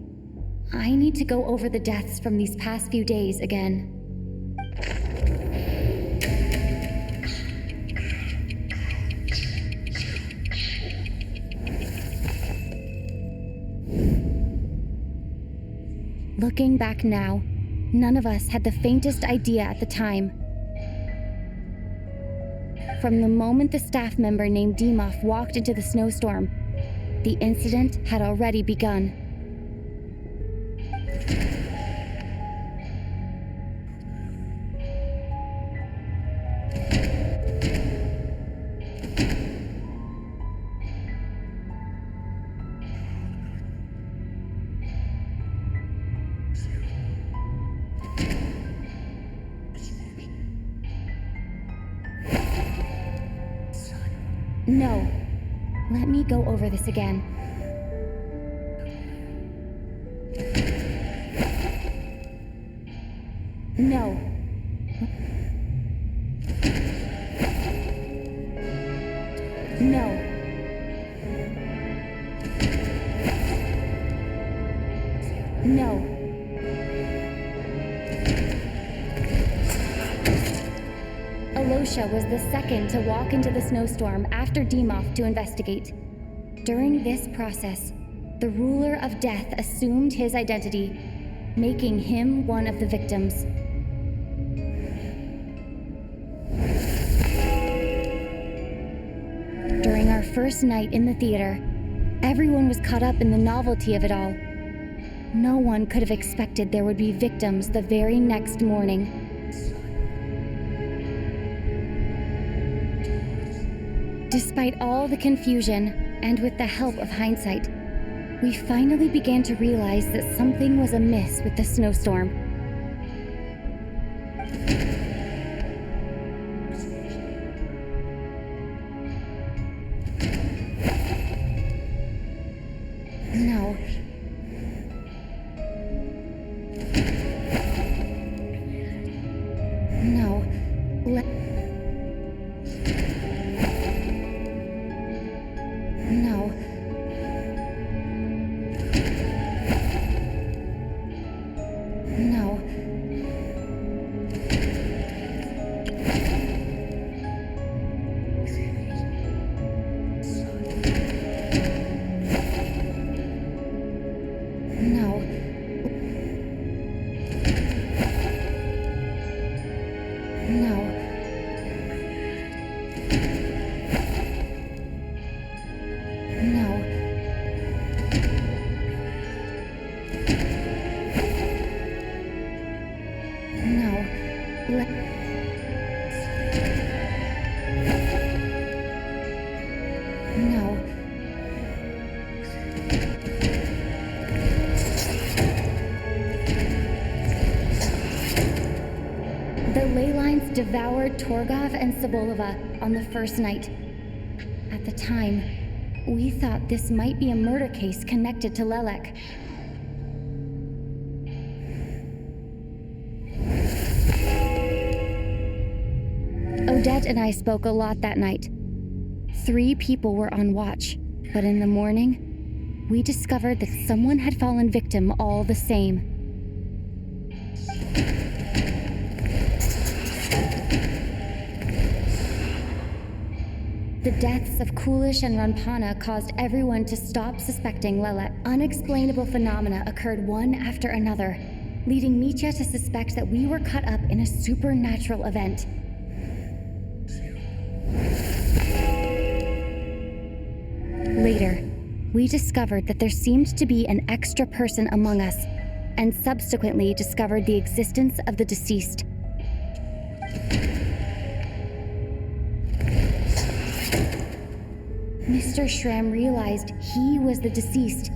I need to go over the deaths from these past few days again. Looking back now, none of us had the faintest idea at the time. From the moment the staff member named Demoff walked into the snowstorm, the incident had already begun. No. Let me go over this again. No. No. No. Alosha was the second to walk into the snowstorm after Demoff to investigate. During this process, the ruler of death assumed his identity, making him one of the victims. During our first night in the theater, everyone was caught up in the novelty of it all. No one could have expected there would be victims the very next morning. Despite all the confusion, and with the help of hindsight, we finally began to realize that something was amiss with the snowstorm. No. No. No. No. No. No. No. No. No. The ley lines devoured Torgov and Sobolova on the first night. At the time, we thought this might be a murder case connected to Lelek. Odette and I spoke a lot that night. 3 people were on watch, but in the morning, we discovered that someone had fallen victim all the same. The deaths of Kulish and Ranpana caused everyone to stop suspecting Lelek. Unexplainable phenomena occurred one after another, leading Mitya to suspect that we were caught up in a supernatural event. Later, we discovered that there seemed to be an extra person among us, and subsequently discovered the existence of the deceased. Mr. Shram realized he was the deceased.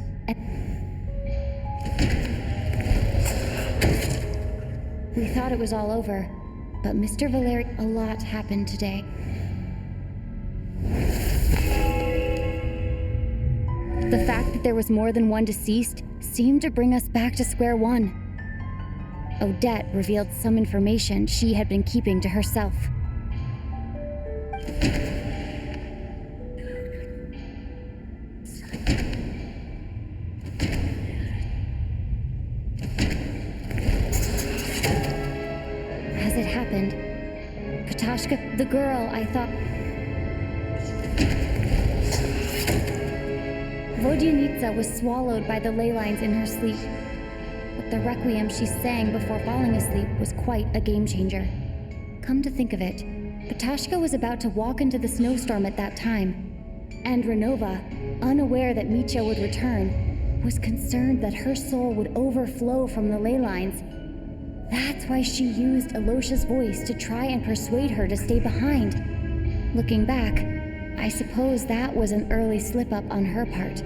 We thought it was all over, but Mr. Valeri, a lot happened today. The fact that there was more than one deceased seemed to bring us back to square one. Odette revealed some information she had been keeping to herself. As it happened, Patashka, the girl I thought... Vodyanitsa was swallowed by the ley lines in her sleep, but the requiem she sang before falling asleep was quite a game changer. Come to think of it, Patashka was about to walk into the snowstorm at that time, and Ronova, unaware that Mitya would return, was concerned that her soul would overflow from the ley lines. That's why she used Alosha's voice to try and persuade her to stay behind. Looking back, I suppose that was an early slip-up on her part.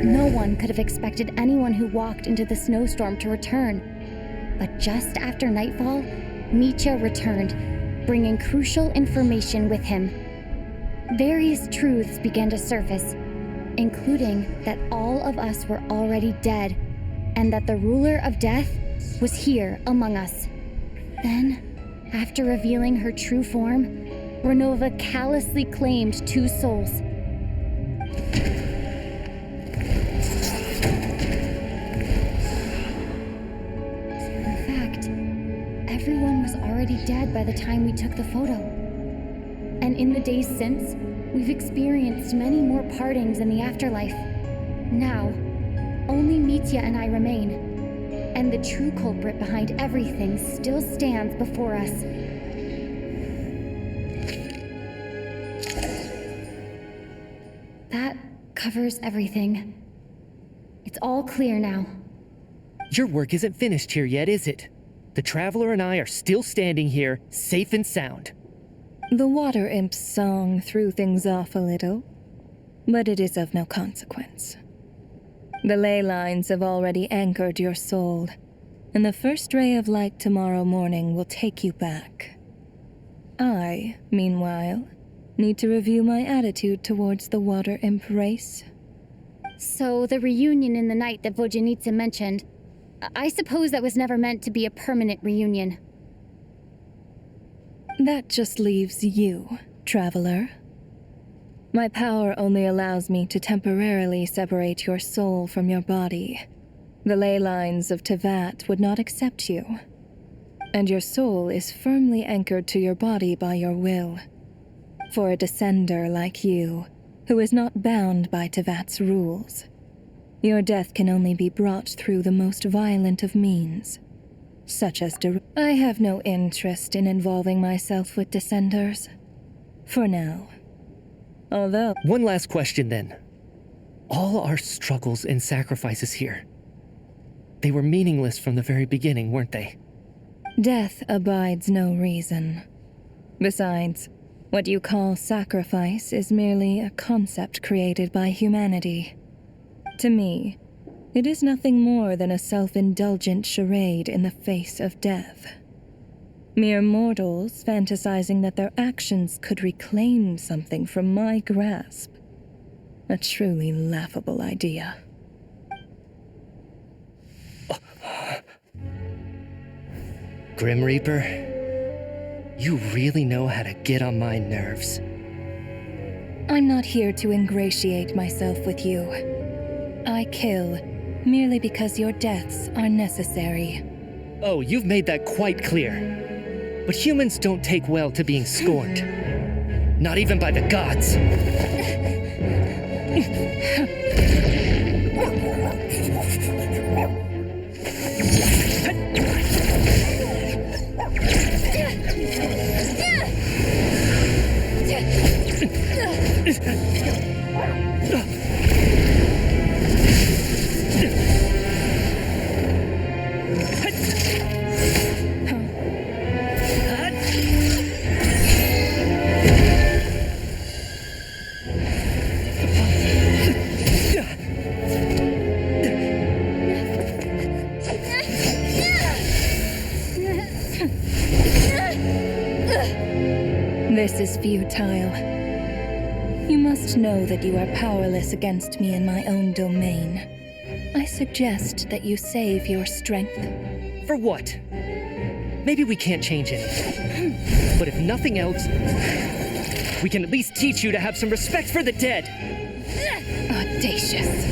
No one could have expected anyone who walked into the snowstorm to return. But just after nightfall, Mitya returned, bringing crucial information with him. Various truths began to surface, including that all of us were already dead, and that the ruler of death was here among us. Then, after revealing her true form, Ronova callously claimed 2 souls. In fact, everyone was already dead by the time we took the photo. And in the days since, we've experienced many more partings in the afterlife. Now, only Mitya and I remain. And the true culprit behind everything still stands before us. That covers everything. It's all clear now. Your work isn't finished here yet, is it? The Traveler and I are still standing here, safe and sound. The water imp's song threw things off a little, but it is of no consequence. The ley lines have already anchored your soul, and the first ray of light tomorrow morning will take you back. I, meanwhile, need to review my attitude towards the water imp race. So the reunion in the night that Vodyanitsa mentioned, I suppose that was never meant to be a permanent reunion. That just leaves you, Traveler. My power only allows me to temporarily separate your soul from your body. The ley lines of Tevat would not accept you, and your soul is firmly anchored to your body by your will. For a descender like you, who is not bound by Tevat's rules, your death can only be brought through the most violent of means, such as I have no interest in involving myself with descenders. For now. Although... One last question then. All our struggles and sacrifices here, they were meaningless from the very beginning, weren't they? Death abides no reason. Besides, what you call sacrifice is merely a concept created by humanity. To me, it is nothing more than a self-indulgent charade in the face of death. Mere mortals fantasizing that their actions could reclaim something from my grasp. A truly laughable idea. Grim Reaper, you really know how to get on my nerves. I'm not here to ingratiate myself with you. I kill merely because your deaths are necessary. Oh, you've made that quite clear. But humans don't take well to being scorned. Not even by the gods. This is futile. You must know that you are powerless against me in my own domain. I suggest that you save your strength. For what? Maybe we can't change it. But if nothing else, we can at least teach you to have some respect for the dead. Audacious.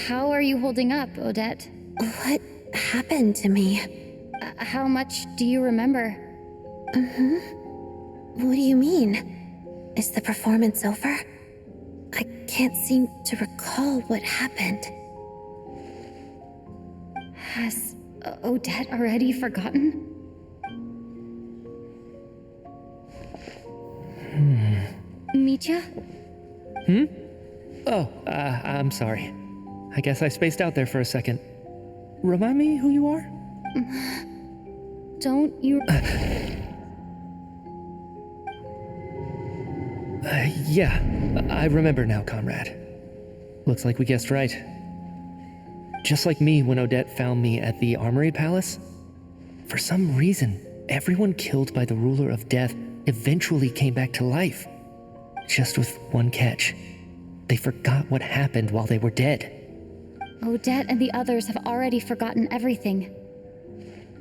How are you holding up, Odette? What happened to me? How much do you remember? What do you mean? Is the performance over? I can't seem to recall what happened. Has Odette already forgotten? Mitya? Oh, I'm sorry. I guess I spaced out there for a second. Remind me who you are? Don't you... Yeah, I remember now, comrade. Looks like we guessed right. Just like me when Odette found me at the Armory Palace. For some reason, everyone killed by the Ruler of Death eventually came back to life. Just with one catch. They forgot what happened while they were dead. Odette and the others have already forgotten everything.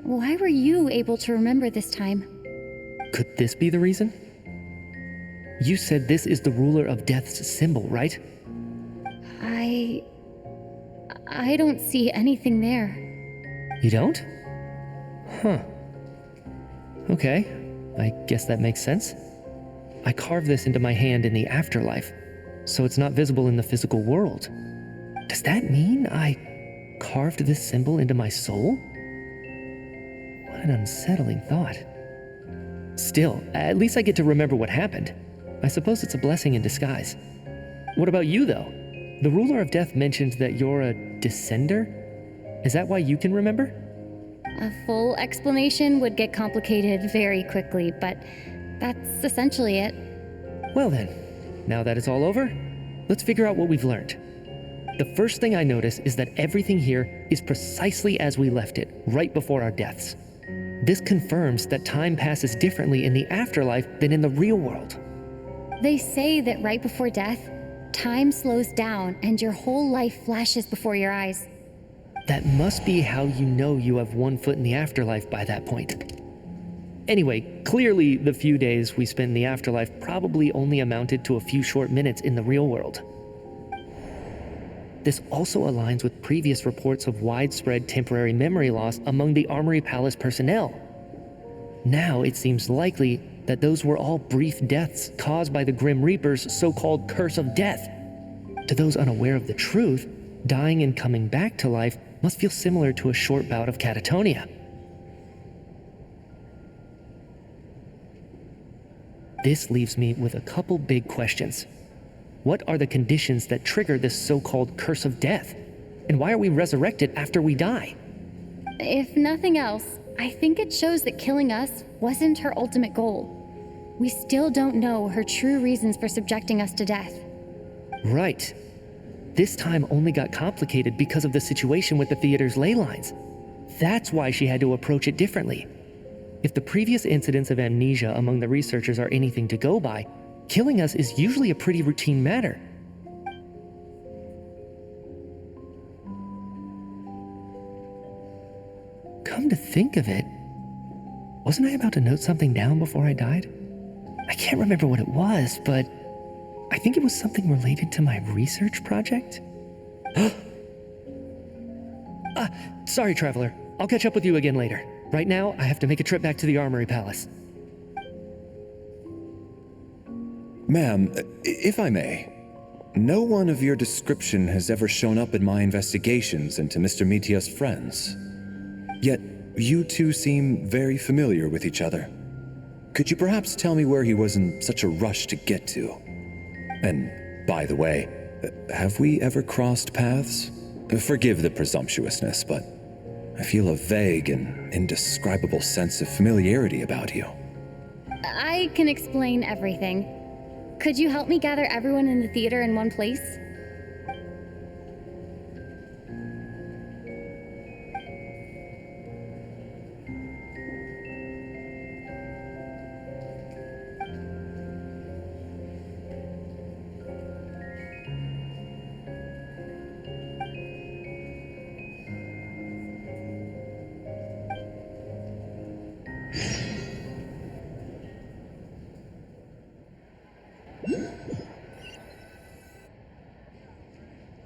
Why were you able to remember this time? Could this be the reason? You said this is the Ruler of Death's symbol, right? I don't see anything there. You don't? Huh. Okay, I guess that makes sense. I carved this into my hand in the afterlife, so it's not visible in the physical world. Does that mean I carved this symbol into my soul? What an unsettling thought. Still, at least I get to remember what happened. I suppose it's a blessing in disguise. What about you, though? The Ruler of Death mentioned that you're a descender? Is that why you can remember? A full explanation would get complicated very quickly, but that's essentially it. Well then, now that it's all over, let's figure out what we've learned. The first thing I notice is that everything here is precisely as we left it, right before our deaths. This confirms that time passes differently in the afterlife than in the real world. They say that right before death, time slows down and your whole life flashes before your eyes. That must be how you know you have one foot in the afterlife by that point. Anyway, clearly the few days we spent in the afterlife probably only amounted to a few short minutes in the real world. This also aligns with previous reports of widespread temporary memory loss among the Armory Palace personnel. Now it seems likely that those were all brief deaths caused by the Grim Reaper's so-called curse of death. To those unaware of the truth, dying and coming back to life must feel similar to a short bout of catatonia. This leaves me with a couple big questions. What are the conditions that trigger this so-called curse of death? And why are we resurrected after we die? If nothing else, I think it shows that killing us wasn't her ultimate goal. We still don't know her true reasons for subjecting us to death. Right. This time only got complicated because of the situation with the theater's ley lines. That's why she had to approach it differently. If the previous incidents of amnesia among the researchers are anything to go by, killing us is usually a pretty routine matter. Come to think of it, wasn't I about to note something down before I died? I can't remember what it was, but I think it was something related to my research project. Sorry, Traveler. I'll catch up with you again later. Right now, I have to make a trip back to the Armory Palace. Ma'am, if I may, no one of your description has ever shown up in my investigations into Mr. Mitia's friends. Yet, you two seem very familiar with each other. Could you perhaps tell me where he was in such a rush to get to? And, by the way, have we ever crossed paths? Forgive the presumptuousness, but I feel a vague and indescribable sense of familiarity about you. I can explain everything. Could you help me gather everyone in the theater in one place?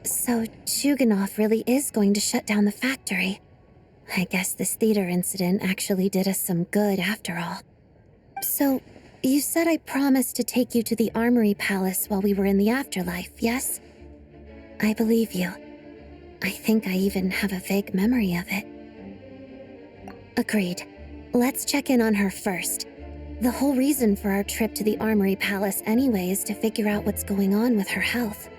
So Chuganov really is going to shut down the factory. I guess this theater incident actually did us some good after all. So, you said I promised to take you to the Armory Palace while we were in the afterlife, yes? I believe you. I think I even have a vague memory of it. Agreed. Let's check in on her first. The whole reason for our trip to the Armory Palace anyway is to figure out what's going on with her health.